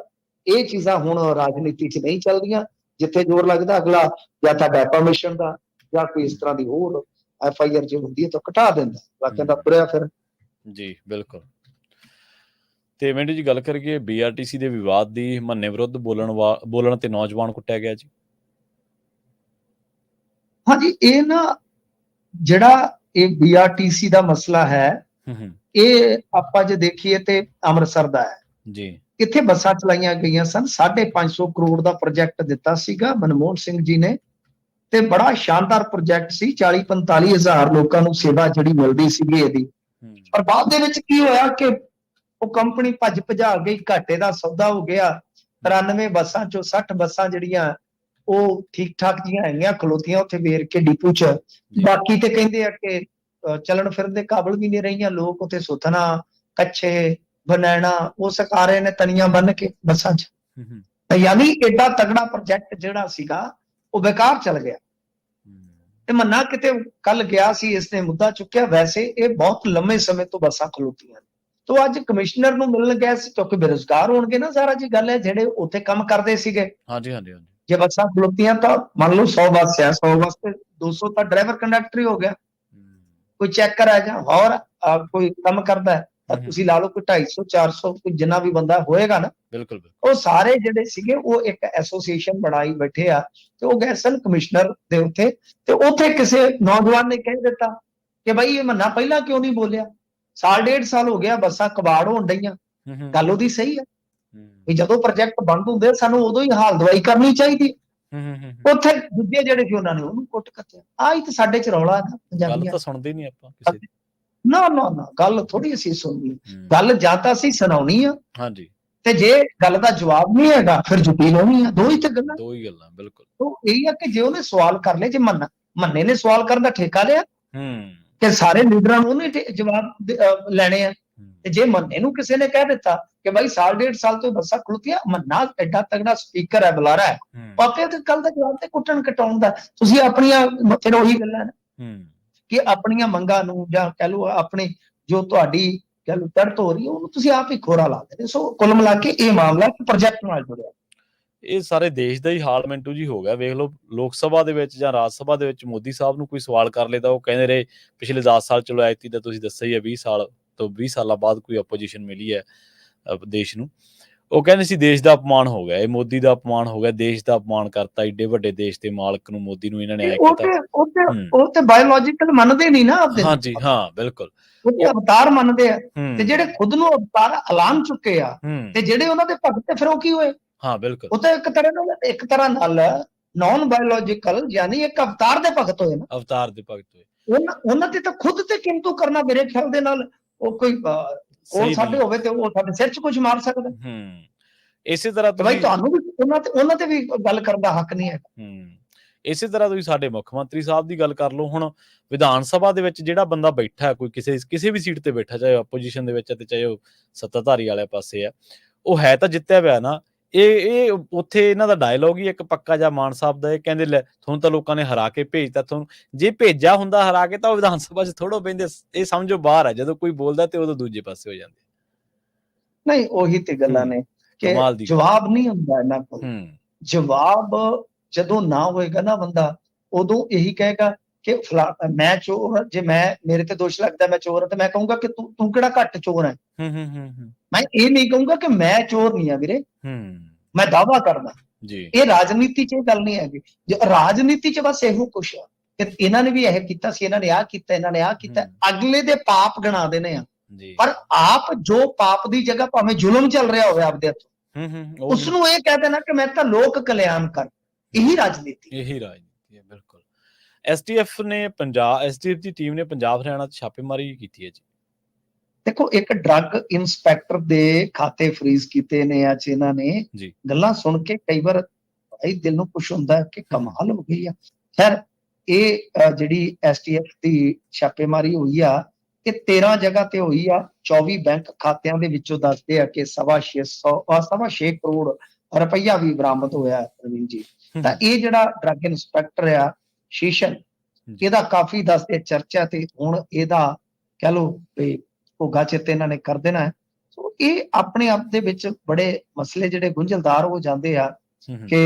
ਇਹ ਚੀਜ਼ਾਂ ਹੁਣ ਰਾਜਨੀਤੀ 'ਚ ਨਹੀਂ ਚੱਲਦੀਆਂ। ਜਿੱਥੇ ਜ਼ੋਰ ਲੱਗਦਾ ਅਗਲਾ ਜਾਂ ਤਾਂ ਡੈਫਾਮੇਸ਼ਨ ਦਾ ਜਾਂ ਕੋਈ ਇਸ ਤਰ੍ਹਾਂ ਦੀ ਹੋਰ FIR ਜੇ ਹੁੰਦੀ ਹੈ ਤਾਂ ਘਟਾ ਦਿੰਦਾ, ਬਾਕੀ ਦਾ ਤੁਰਿਆ ਫਿਰ। ਜੀ ਬਿਲਕੁਲ। ਤੇ ਮਿੰਟੂ ਜੀ ਗੱਲ ਕਰੀਏ BRTC ਦੇ ਵਿਵਾਦ ਦੀ, ਮੰਨੇ ਵਿਰੁੱਧ ਬੋਲਣ ਤੇ ਨੌਜਵਾਨ ਕੁੱਟਿਆ ਗਿਆ ਜੀ। ਹਾਂਜੀ, ਇਹ ਨਾ ਜਿਹੜਾ ਇਹ BRTC ਦਾ ਮਸਲਾ ਹੈ, ਇਹ ਆਪਾਂ ਜੇ ਦੇਖੀਏ ਤੇ ਅੰਮ੍ਰਿਤਸਰ ਦਾ ਹੈ ਜੀ। ਇੱਥੇ ਬੱਸਾਂ ਚਲਾਈਆਂ ਗਈਆਂ ਸਨ, 550 ਕਰੋੜ ਦਾ ਪ੍ਰੋਜੈਕਟ ਦਿੱਤਾ ਸੀਗਾ ਮਨਮੋਹਨ ਸਿੰਘ ਜੀ ਨੇ, ਤੇ ਬੜਾ ਸ਼ਾਨਦਾਰ ਪ੍ਰੋਜੈਕਟ ਸੀ। 40-45 ਹਜ਼ਾਰ ਲੋਕਾਂ ਨੂੰ ਸੇਵਾ ਜਿਹੜੀ ਮਿਲਦੀ ਸੀਗੀ ਇਹਦੀ। ਪਰ ਬਾਅਦ ਦੇ ਵਿੱਚ ਕੀ ਹੋਇਆ ਕਿ ਉਹ ਕੰਪਨੀ ਭੱਜ ਭਜਾ ਗਈ, ਘਾਟੇ ਦਾ ਸੌਦਾ ਹੋ ਗਿਆ। 93 ਬੱਸਾਂ ਚੋਂ 60 ਬੱਸਾਂ ਜਿਹੜੀਆਂ ਉਹ ਠੀਕ ਠਾਕ ਜੀਆਂ ਹੈਗੀਆਂ ਖਲੋਤੀਆਂ ਉੱਥੇ ਵੇਰ ਕੇ ਡਿਪੂ 'ਚ, ਬਾਕੀ ਤੇ ਕਹਿੰਦੇ ਆ ਕਿ ਚੱਲਣ ਫਿਰਨ ਦੇ ਕਾਬਲ ਵੀ ਨਹੀਂ ਰਹੀਆਂ। ਲੋਕ ਉੱਥੇ ਸੁਥਣਾ, ਕੱਛੇ, ਬਨੈਣਾ ਉਹ ਸਕਾ ਰਹੇ ਨੇ ਤਣੀਆਂ ਬੰਨ ਕੇ ਬੱਸਾਂ 'ਚ। ਯਾਨੀ ਏਡਾ ਤਗੜਾ ਪ੍ਰੋਜੈਕਟ ਜਿਹੜਾ ਸੀਗਾ ਉਹ ਬੇਕਾਰ ਚਲ ਗਿਆ। ਤੇ ਮੰਨਾ ਕਿਤੇ ਕੱਲ ਗਿਆ ਸੀ, ਇਸਨੇ ਮੁੱਦਾ ਚੁੱਕਿਆ। ਵੈਸੇ ਇਹ ਬਹੁਤ ਲੰਮੇ ਸਮੇਂ ਤੋਂ ਬੱਸਾਂ ਖਲੋਤੀਆਂ ਨੇ। ਤੋ ਅੱਜ ਕਮਿਸ਼ਨਰ ਨੂੰ ਮਿਲਣ ਗਿਆ ਸੀ, ਕਿਉਂਕਿ ਬੇਰੁਜ਼ਗਾਰ ਹੋਣਗੇ ਨਾ, ਸਾਰਾ ਜੀ ਗੱਲ ਹੈ, ਜਿਹੜੇ ਉੱਥੇ ਕੰਮ ਕਰਦੇ ਸੀਗੇ। ਜੇ ਬੱਸਾਂ ਖਲੋਤੀਆਂ ਤਾਂ ਮੰਨ ਲਓ 100 ਬੱਸ ਹੈ, 100 ਬੱਸ ਤੇ 200 ਤਾਂ ਡਰਾਈਵਰ ਕੰਡਕਟਰ ਹੀ ਹੋ ਗਿਆ। ਕੋਈ ਚੈੱਕਰ ਹੈ ਜਾਂ ਹੋਰ ਕੋਈ ਕੰਮ ਕਰਦਾ ਹੈ ਤਾਂ ਤੁਸੀਂ ਲਾ ਲਓ ਕੋਈ 250 400 ਕੋਈ ਜਿੰਨਾ ਵੀ ਬੰਦਾ ਹੋਏਗਾ ਨਾ, ਬਿਲਕੁਲ ਉਹ ਸਾਰੇ ਜਿਹੜੇ ਸੀਗੇ ਉਹ ਇੱਕ ਐਸੋਸੀਏਸ਼ਨ ਬਣਾਈ ਬੈਠੇ ਆ। ਤੇ ਉਹ ਗਏ ਸਨ ਕਮਿਸ਼ਨਰ ਦੇ ਉੱਤੇ, ਤੇ ਉੱਥੇ ਕਿਸੇ ਨੌਜਵਾਨ ਨੇ ਕਹਿ ਦਿੱਤਾ ਕਿ ਬਈ ਇਹ ਮੰਨਾ ਪਹਿਲਾਂ ਕਿਉਂ ਨਹੀਂ ਬੋਲਿਆ, 1.5 ਸਾਲ ਹੋ ਗਿਆ ਬੱਸਾਂ ਕਬਾੜ ਹੋਣ ਡਈਆਂ। ਗੱਲ ਉਹਦੀ ਸਹੀ ਹੈ ਵੀ ਜਦੋਂ ਪ੍ਰੋਜੈਕਟ ਬੰਦ ਹੁੰਦੇ ਸਾਨੂੰ ਉਦੋਂ ਹੀ ਹਾਲ ਦਵਾਈ ਕਰਨੀ ਚਾਹੀਦੀ। ਉੱਥੇ ਦੂਜੇ ਜਿਹੜੇ ਸੀ ਉਹਨਾਂ ਨੇ ਉਹਨੂੰ ਕੁੱਟ ਕੱਤਿਆ। ਆਹੀ ਤਾਂ ਸਾਡੇ ਚ ਰੌਲਾ ਨਾ, ਪੰਜਾਬੀਆਂ ਤਾਂ ਸੁਣਦੇ ਨਹੀਂ ਆਪਾਂ ਕਿਸੇ ਨਾ ਨਾ ਨਾ, ਗੱਲ ਥੋੜੀ ਅਸੀਂ ਸੁਣਨੀ, ਗੱਲ ਜਾਂ ਤਾਂ ਅਸੀਂ ਸੁਣਾਉਣੀ ਆ, ਹਾਂਜੀ, ਤੇ ਜੇ ਗੱਲ ਦਾ ਜਵਾਬ ਨਹੀਂ ਹੈਗਾ ਫਿਰ ਜੁੱਤੀ ਲਾਉਣੀ ਆ। ਦੋ ਹੀ ਗੱਲਾਂ ਬਿਲਕੁਲ। ਉਹ ਇਹ ਆ ਕਿ ਜੇ ਉਹਨੇ ਸਵਾਲ ਕਰ ਲਏ, ਜੇ ਮੰਨੇ ਨੇ ਸਵਾਲ ਕਰਨ ਦਾ ਠੇਕਾ ਲਿਆ ਕਿ ਸਾਰੇ ਲੀਡਰਾਂ ਨੂੰ ਉਹਨੇ ਜਵਾਬ ਲੈਣੇ ਆ, ਤੇ ਜੇ ਮੰਨੇ ਨੂੰ ਕਿਸੇ ਨੇ ਕਹਿ ਦਿੱਤਾ ਕਿ ਬਾਈ 1.5 ਸਾਲ ਤੋਂ ਬੱਸਾਂ ਖਲੋਤੀਆਂ, ਮੰਨਾ ਐਡਾ ਤਗੜਾ ਸਪੀਕਰ ਹੈ, ਬੁਲਾਰਾ ਹੈ, ਪਾਪੇ ਤੇ ਕੱਲ ਦਾ ਜਵਾਬ ਤੇ ਕੁੱਟਣ ਕਟਾਉਣ ਦਾ। ਤੁਸੀਂ ਆਪਣੀਆਂ ਫਿਰ ਉਹੀ ਗੱਲਾਂ ਨੇ ਕਿ ਆਪਣੀਆਂ ਮੰਗਾਂ ਨੂੰ ਜਾਂ ਕਹਿ ਲਓ ਆਪਣੀ ਜੋ ਤੁਹਾਡੀ ਕਹਿ ਲਓ ਦਰਦ ਹੋ ਰਹੀ ਹੈ ਉਹਨੂੰ ਤੁਸੀਂ ਆਪ ਹੀ ਖੋਰਾ ਲਾ ਦਿੰਦੇ। ਸੋ ਕੁੱਲ ਮਿਲਾ ਕੇ ਇਹ ਮਾਮਲਾ ਪ੍ਰੋਜੈਕਟ ਨਾਲ ਜੁੜਿਆ। ਇਹ ਸਾਰੇ ਦੇਸ਼ ਦਾ ਹੀ ਹਾਲ ਮਿੰਟੂ ਜੀ ਹੋ ਗਿਆ। ਵੇਖ ਲਓ ਲੋਕ ਸਭਾ ਦੇ ਵਿੱਚ ਜਾਂ ਰਾਜ ਸਭਾ ਦੇ ਵਿੱਚ ਮੋਦੀ ਸਾਹਿਬ ਨੂੰ ਕੋਈ ਸਵਾਲ ਕਰ ਲੇ ਤਾਂ ਉਹ ਕਹਿੰਦੇ ਰਹੇ ਪਿਛਲੇ 10 ਸਾਲ ਚਲੋ ਐਤੀ ਤਾਂ ਤੁਸੀਂ ਦੱਸਿਆ ਹੀ ਹੈ 20 ਸਾਲ ਤੋਂ 20 ਸਾਲਾਂ ਬਾਅਦ ਕੋਈ ਆਪੋਜੀਸ਼ਨ ਮਿਲੀ ਹੈ ਦੇਸ਼ ਨੂੰ। ਉਹ ਕਹਿੰਦੇ ਸੀ ਦੇਸ਼ ਦਾ ਅਪਮਾਨ ਹੋ ਗਿਆ, ਇਹ ਮੋਦੀ ਦਾ ਅਪਮਾਨ ਹੋ ਗਿਆ, ਦੇਸ਼ ਦਾ ਅਪਮਾਨ ਕਰਤਾ, ਏਡੇ ਵੱਡੇ ਦੇਸ਼ ਦੇ ਮਾਲਕ ਨੂੰ ਮੋਦੀ ਨੂੰ ਇਹਨਾਂ ਨੇ ਐ ਕੀਤਾ। ਉਹ ਤੇ ਬਾਇਓਲੋਜੀਕਲ ਮੰਨਦੇ ਨਹੀਂ ਨਾ ਆਪਦੇ। ਹਾਂਜੀ ਹਾਂ ਬਿਲਕੁਲ, ਉਹ ਤੇ ਅਵਤਾਰ ਮੰਨਦੇ ਆ, ਤੇ ਜਿਹੜੇ ਖੁਦ ਨੂੰ ਅਵਤਾਰ ਐਲਾਨ ਚੁੱਕੇ ਆ ਤੇ ਜਿਹੜੇ ਉਹਨਾਂ ਦੇ ਭਗਤ ਫਿਰ ਉਹ ਕੀ ਹੋਏ। ਹਾਂ ਬਿਲਕੁਲ, ਉਹ ਤਾਂ ਇੱਕ ਤਰ੍ਹਾਂ ਨਾਲ ਨੌਨ ਬਾਇਓਲੋਜੀਕਲ ਯਾਨੀ ਇੱਕ ਅਵਤਾਰ ਦੇ ਭਗਤ ਹੋਏ ਨਾ, ਅਵਤਾਰ ਦੇ ਭਗਤ ਹੋਏ। ਉਹਨਾਂ ਤੇ ਤਾਂ ਖੁਦ ਤੇ ਕਿੰਤੂ ਕਰਨਾ ਮੇਰੇ ਖਿਆਲ ਦੇ ਨਾਲ ਉਹ ਕੋਈ ਕੋਲ ਸਹੀ ਸਾਡੇ ਬਿਲ ਹੋਵੇ ਤੇ ਉਹ ਸਾਡੇ ਸਿਰ 'ਚ ਕੁਝ ਮਾਰ ਸਕਦਾ ਹੂੰ। ਇਸੇ ਤਰ੍ਹਾਂ ਤੇ ਬਾਈ ਤੁਸੀਂ ਤੁਹਾਨੂੰ ਵੀ ਉਹਨਾਂ ਤੇ ਵੀ ਗੱਲ ਕਰਨ ਦਾ ਹੱਕ ਨਹੀਂ ਹੈਗਾ। ਹੂੰ। ਇਸੇ ਤਰ੍ਹਾਂ ਤੁਸੀਂ ਸਾਡੇ ਮੁੱਖ ਮੰਤਰੀ ਸਾਹਿਬ ਦੀ ਗੱਲ ਕਰ ਲਓ, ਹੁਣ ਵਿਧਾਨ ਸਭਾ ਦੇ ਵਿੱਚ ਜਿਹੜਾ ਬੰਦਾ ਬੈਠਾ ਹੈ, ਕੋਈ ਕਿਸੇ ਵੀ ਸੀਟ ਤੇ ਬੈਠਾ, ਚਾਹੇ ਆਪੋਜੀਸ਼ਨ ਦੇ ਵਿੱਚ ਹੈ ਤੇ ਚਾਹੇ ਉਹ ਸੱਤਾਧਾਰੀ ਵਾਲੇ ਪਾਸੇ ਆ, ਉਹ ਹੈ ਤਾਂ ਜਿੱਤਿਆ ਹੋਇਆ ਨਾ। ਇਹ ਉੱਥੇ ਇਹਨਾਂ ਦਾ ਡਾਇਲੋਗ ਹੀ ਇੱਕ ਪੱਕਾ ਜਿਹਾ ਮਾਨ ਸਾਹਿਬ ਦਾ, ਇਹ ਕਹਿੰਦੇ ਲੈ ਤੁਹਾਨੂੰ ਤਾਂ ਲੋਕਾਂ ਨੇ ਹਰਾ ਕੇ ਭੇਜਤਾ, ਤੁਹਾਨੂੰ ਜੇ ਭੇਜਿਆ ਹੁੰਦਾ ਹਰਾ ਕੇ ਤਾਂ ਉਹ ਵਿਧਾਨ ਸਭਾ 'ਚ ਥੋੜ੍ਹਾ ਬਹਿੰਦੇ, ਇਹ ਸਮਝੋ ਬਾਹਰ ਹੈ, ਜਦੋਂ ਕੋਈ ਬੋਲਦਾ ਤੇ ਉਦੋਂ ਦੂਜੇ ਪਾਸੇ ਹੋ ਜਾਂਦੇ। ਨਹੀਂ ਉਹੀ ਤੇ ਗੱਲਾਂ ਨੇ ਕਿ ਕਮਾਲ ਦੀ ਗੱਲ। ਜਵਾਬ ਨਹੀਂ ਹੁੰਦਾ ਇਹਨਾਂ ਕੋਲ। ਹੂੰ, ਜਵਾਬ ਜਦੋਂ ਨਾ ਹੋਏਗਾ ਨਾ ਬੰਦਾ, ਉਦੋਂ ਇਹੀ ਕਹੇਗਾ ਕਿ ਮੈਂ ਚੋਰ ਹਾਂ, ਜੇ ਮੇਰੇ ਤੇ ਦੋਸ਼ ਲੱਗਦਾ ਮੈਂ ਚੋਰ ਹਾਂ, ਤੇ ਮੈਂ ਕਹੂੰਗਾ ਕਿ ਤੂੰ ਕਿਹੜਾ ਘੱਟ ਚੋਰ ਹੈ। ਹੂੰ, ਹੂੰ, ਹੂੰ, ਹੂੰ, ਮੈਂ ਇਹ ਨਹੀਂ ਕਹੂੰਗਾ ਕਿ ਮੈਂ ਚੋਰ ਨਹੀਂ ਆ ਵੀਰੇ, ਹੂੰ, ਮੈਂ ਦਾਅਵਾ ਕਰਦਾ। ਜੀ, ਇਹ ਰਾਜਨੀਤੀ 'ਚ ਇਹ ਗੱਲ ਨਹੀਂ ਹੈਗੀ। ਰਾਜਨੀਤੀ 'ਚ ਬਸ ਇਹੋ ਕੁਛ ਆ ਕਿ ਇਹਨਾਂ ਨੇ ਵੀ ਇਹ ਕੀਤਾ ਸੀ, ਇਹਨਾਂ ਨੇ ਆਹ ਕੀਤਾ, ਇਹਨਾਂ ਨੇ ਆਹ ਕੀਤਾ, ਅਗਲੇ ਦੇ ਪਾਪ ਗਿਣਾ ਦੇਣੇ ਆ। ਜੀ। ਪਰ ਆਪ ਜੋ ਪਾਪ ਦੀ ਜਗ੍ਹਾ ਭਾਵੇਂ ਜ਼ੁਲਮ ਚੱਲ ਰਿਹਾ ਹੋਵੇ ਆਪਦੇ ਹੱਥੋਂ, ਹੂੰ, ਹੂੰ, ਉਸ ਨੂੰ ਇਹ ਕਹਿ ਦੇਣਾ ਕਿ ਮੈਂ ਤਾਂ ਲੋਕ ਕਲਿਆਣ ਕਰ, ਇਹੀ ਰਾਜਨੀਤੀ। ਇਹੀ ਰਾਜਨੀਤੀ ਹੈ, ਬਿਲਕੁਲ। ਐਸਟੀਐਫ ਦੀ ਟੀਮ ਨੇ ਪੰਜਾਬ ਹਰਿਆਣਾ 'ਚ ਛਾਪੇਮਾਰੀ ਕੀਤੀ ਹੈ ਜੀ। ਦੇਖੋ ਇੱਕ ਡਰੱਗ ਇੰਸਪੈਕਟਰ ਦੇ ਖਾਤੇ ਫਰੀਜ਼ ਕੀਤੇ ਨੇ ਅੱਜ ਇਹਨਾਂ ਨੇ। ਜੀ। ਗੱਲਾਂ ਸੁਣ ਕੇ ਕਈ ਵਾਰ ਬਈ ਦਿਲ ਨੂੰ ਕੁਛ ਹੁੰਦਾ ਕਿ ਕਮਾਲ ਹੋ ਗਈ ਆ। ਖੈਰ ਇਹ ਜਿਹੜੀ ਐਸਟੀਐਫ ਦੀ ਛਾਪੇਮਾਰੀ ਹੋਈ ਆ, ਇਹ 13 ਜਗ੍ਹਾ ਤੇ ਹੋਈ ਆ। 24 ਬੈਂਕ ਖਾਤਿਆਂ ਦੇ ਵਿੱਚੋਂ ਦੱਸਦੇ ਆ ਕਿ 6.5 ਕਰੋੜ ਰੁਪਈਆ ਵੀ ਬਰਾਮਦ ਹੋਇਆ ਪ੍ਰਵੀਨ ਜੀ। ਤਾਂ ਇਹ ਜਿਹੜਾ ਡਰੱਗ ਇੰਸਪੈਕਟਰ ਆ ਸ਼ੀਸ਼ਨ, ਇਹਦਾ ਕਾਫੀ ਦੱਸਦੇ ਚਰਚਾ, ਤੇ ਹੁਣ ਇਹਦਾ ਕਹਿ ਲਓ ਵੀ ਭੋਗਾ ਚਿੱਤ ਇਹਨਾਂ ਨੇ ਕਰ ਦੇਣਾ ਹੈ। ਸੋ ਇਹ ਆਪਣੇ ਆਪ ਦੇ ਵਿੱਚ ਬੜੇ ਮਸਲੇ ਜਿਹੜੇ ਗੁੰਝਲਦਾਰ ਹੋ ਜਾਂਦੇ ਆ ਕਿ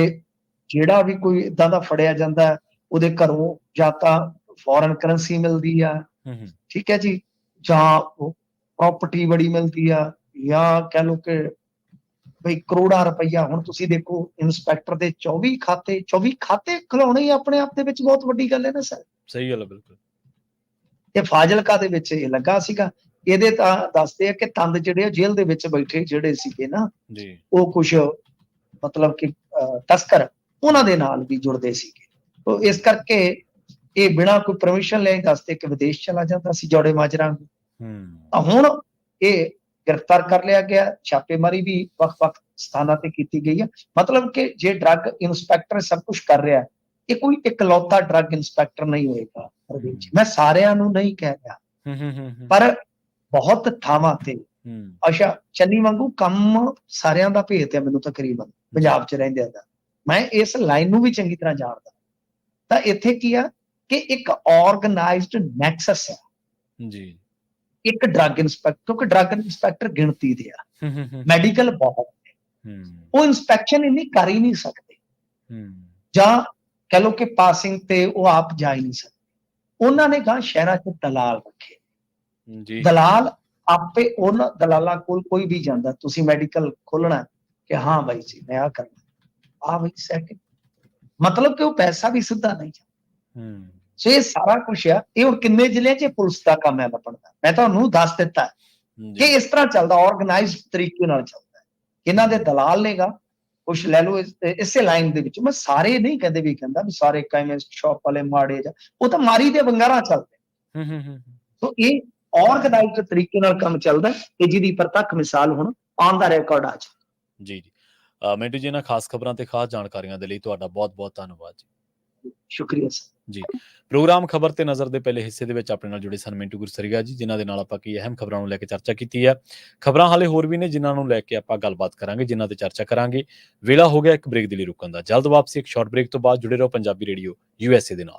ਜਿਹੜਾ ਵੀ ਕੋਈ ਇਦਾਂ ਦਾ ਫੜਿਆ ਜਾਂਦਾ ਉਹਦੇ ਘਰੋਂ ਜਾਂ ਤਾਂ ਫੋਰਨ ਕਰੰਸੀ ਮਿਲਦੀ ਆ, ਠੀਕ ਹੈ ਜੀ, ਜਾਂ ਪ੍ਰਾਪਰਟੀ ਬੜੀ ਮਿਲਦੀ ਆ, ਜਾਂ ਕਹਿ ਲਓ ਕਿ ਬਈ ਕਰੋੜਾਂ ਰੁਪਈਆ। ਹੁਣ ਤੁਸੀਂ ਦੇਖੋ ਇੰਸਪੈਕਟਰ ਦੇ 24 ਖਾਤੇ ਖੁਲਾਉਣੇ ਹੀ ਆਪਣੇ ਆਪ ਦੇ ਵਿੱਚ ਬਹੁਤ ਵੱਡੀ ਗੱਲ ਹੈ ਨਾ ਸਰ। ਸਹੀ ਗੱਲ ਹੈ, ਬਿਲਕੁਲ। ਇਹ ਫਾਜ਼ਿਲਕਾ ਦੇ ਵਿੱਚ ਇਹ ਲੱਗਾ ਸੀਗਾ। ਇਹਦੇ ਤਾਂ ਦੱਸਦੇ ਆ ਕਿ ਤੰਦ ਜਿਹੜੇ ਆ ਜੇਲ੍ਹ ਦੇ ਵਿੱਚ ਬੈਠੇ ਜਿਹੜੇ ਸੀਗੇ ਨਾ ਜੀ, ਉਹ ਕੁਝ ਮਤਲਬ ਕਿ ਤਸਕਰ ਉਹਨਾਂ ਦੇ ਨਾਲ ਵੀ ਜੁੜਦੇ ਸੀਗੇ। ਤੋ ਇਸ ਕਰਕੇ ਇਹ ਬਿਨਾਂ ਕੋਈ ਪਰਮਿਸ਼ਨ ਲਏ ਦੱਸਦੇ ਕਿ ਵਿਦੇਸ਼ ਚਲਾ ਜਾਂਦਾ ਸੀ ਜੋੜੇ ਮਾਜਰਾ। ਤਾਂ ਹੁਣ ਇਹ ਗ੍ਰਿਫਤਾਰ ਕਰ ਲਿਆ ਗਿਆ। ਛਾਪੇਮਾਰੀ ਵੀ ਵੱਖ-ਵੱਖ ਸਥਾਨਾਂ ਤੇ ਕੀਤੀ ਗਈ ਹੈ। ਮਤਲਬ ਕਿ ਜੇ ਡਰੱਗ ਇੰਸਪੈਕਟਰ ਸਭ ਕੁਝ ਕਰ ਰਿਹਾ, ਇਹ ਕੋਈ ਇਕਲੌਤਾ ਡਰੱਗ ਇੰਸਪੈਕਟਰ ਨਹੀਂ ਹੋਏਗਾ। ਮੈਂ ਸਾਰਿਆਂ ਨੂੰ ਨਹੀਂ ਕਹਿ ਰਿਹਾ, ਪਰ ਬਹੁਤ ਥਾਵਾਂ ਤੇ ਅੱਛਾ ਚੰਨੀ ਵਾਂਗੂ ਕੰਮ ਸਾਰਿਆਂ ਦਾ ਭੇਤ ਹੈ ਮੈਨੂੰ ਤਕਰੀਬਨ ਪੰਜਾਬ 'ਚ ਰਹਿੰਦਿਆਂ ਦਾ। ਮੈਂ ਇਸ ਲਾਈਨ ਨੂੰ ਵੀ ਚੰਗੀ ਤਰ੍ਹਾਂ ਜਾਣਦਾ। ਤਾਂ ਇੱਥੇ ਕੀ ਆ ਕਿ ਇੱਕ ਆਰਗੇਨਾਈਜ਼ਡ ਨੈਕਸਸ ਹੈ ਜੀ, ਇੱਕ ਡਰੱਗ ਇੰਸਪੈਕਟਰ, ਕਿਉਂਕਿ ਡਰੱਗ ਇੰਸਪੈਕਟਰ ਗਿਣਤੀ ਦੇ ਆ, ਮੈਡੀਕਲ ਬਹੁਤ ਨੇ, ਉਹ ਇੰਸਪੈਕਸ਼ਨ ਇੰਨੀ ਕਰ ਹੀ ਨਹੀਂ ਸਕਦੇ, ਜਾਂ ਕਹਿ ਲਓ ਕਿ ਪਾਸਿੰਗ ਤੇ ਉਹ ਆਪ ਜਾ ਹੀ ਨਹੀਂ ਸਕਦੇ। ਉਹਨਾਂ ਨੇ ਗਾਂ ਸ਼ਹਿਰਾਂ 'ਚ ਦਲਾਲ ਰੱਖੇ। ਦਲਾਲ ਆਪੇ ਉਹਨਾਂ ਦਲਾਲਾਂ ਕੋਲ ਕੋਈ ਵੀ ਜਾਂਦਾ, ਤੁਸੀਂ ਮੈਡੀਕਲ ਖੋਲਣਾ ਕਿ ਹਾਂ ਬਾਈ ਜੀ ਮੈਂ ਆਹ ਕਰਨਾ, ਆਹ ਬਾਈ ਸੈਕਿੰਡ, ਮਤਲਬ ਕਿ ਉਹ ਪੈਸਾ ਵੀ ਸਿੱਧਾ ਨਹੀਂ ਜਾਂਦਾ। ਸੋ ਇਹ ਸਾਰਾ ਕੁਛ ਆ। ਇਹ ਹੁਣ ਕਿੰਨੇ ਜ਼ਿਲ੍ਹਿਆਂ 'ਚ ਪੁਲਿਸ ਦਾ ਕੰਮ ਹੈ ਲੱਭਣ ਦਾ, ਮੈਂ ਤੁਹਾਨੂੰ ਦੱਸ ਦਿੱਤਾ ਕਿ ਇਸ ਤਰ੍ਹਾਂ ਚੱਲਦਾ, ਆਰਗੇਨਾਈਜ਼ਡ ਤਰੀਕੇ ਨਾਲ ਚੱਲਦਾ। ਇਹਨਾਂ ਦੇ ਦਲਾਲ ਨੇਗਾ ਕੁਛ, ਲੈ ਲਓ ਇਸੇ ਲਾਈਨ ਦੇ ਵਿੱਚ। ਮੈਂ ਸਾਰੇ ਨਹੀਂ ਕਹਿੰਦੇ ਵੀ ਕਹਿੰਦਾ ਵੀ ਸਾਰੇ ਕੈਮਿਸਟ ਸ਼ਾਪ ਵਾਲੇ ਮਾੜੇ, ਜਾਂ ਉਹ ਤਾਂ ਮਾਰੀ ਦੇ ਵੰਗਾਰਾਂ ਚੱਲਦੇ। ਸੋ ਇਹ ਆਰਗੇਨਾਈਜ਼ਡ ਤਰੀਕੇ ਨਾਲ ਕੰਮ ਚੱਲਦਾ ਤੇ ਜਿਹਦੀ ਪ੍ਰਤੱਖ ਮਿਸਾਲ ਹੁਣ ਆਨ ਦਾ ਰਿਕਾਰਡ ਆ ਜੀ। ਜੀ। ਮਿੰਟੂ ਜੀ, ਇਹਨਾਂ ਖਾਸ ਖਬਰਾਂ ਤੇ ਖਾਸ ਜਾਣਕਾਰੀਆਂ ਦੇ ਲਈ ਤੁਹਾਡਾ ਬਹੁਤ-ਬਹੁਤ ਧੰਨਵਾਦ ਜੀ। ਸ਼ੁਕਰੀਆ ਸਰ ਜੀ। ਪ੍ਰੋਗਰਾਮ ਖਬਰ ਤੇ ਨਜ਼ਰ ਦੇ ਪਹਿਲੇ ਹਿੱਸੇ ਦੇ ਵਿੱਚ ਆਪਣੇ ਨਾਲ ਜੁੜੇ ਸਨ ਮਿੰਟੂ ਗੁਰਸਰੀਆ ਜੀ, ਜਿਨ੍ਹਾਂ ਦੇ ਨਾਲ ਆਪਾਂ ਕਈ ਅਹਿਮ ਖਬਰਾਂ ਨੂੰ ਲੈ ਕੇ ਚਰਚਾ ਕੀਤੀ ਹੈ। ਖਬਰਾਂ ਹਾਲੇ ਹੋਰ ਵੀ ਨੇ ਜਿਨ੍ਹਾਂ ਨੂੰ ਲੈ ਕੇ ਆਪਾਂ ਗੱਲਬਾਤ ਕਰਾਂਗੇ, ਜਿਨ੍ਹਾਂ ਤੇ ਚਰਚਾ ਕਰਾਂਗੇ। ਵੇਲਾ ਹੋ ਗਿਆ ਇੱਕ ਬ੍ਰੇਕ ਦੇ ਲਈ ਰੁਕਣ ਦਾ। ਜਲਦ ਵਾਪਸੀ ਇੱਕ ਸ਼ਾਰਟ ਬ੍ਰੇਕ ਤੋਂ ਬਾਅਦ। ਜੁੜੇ ਰਹੋ ਪੰਜਾਬੀ ਰੇਡੀਓ USA ਦੇ ਨਾਲ।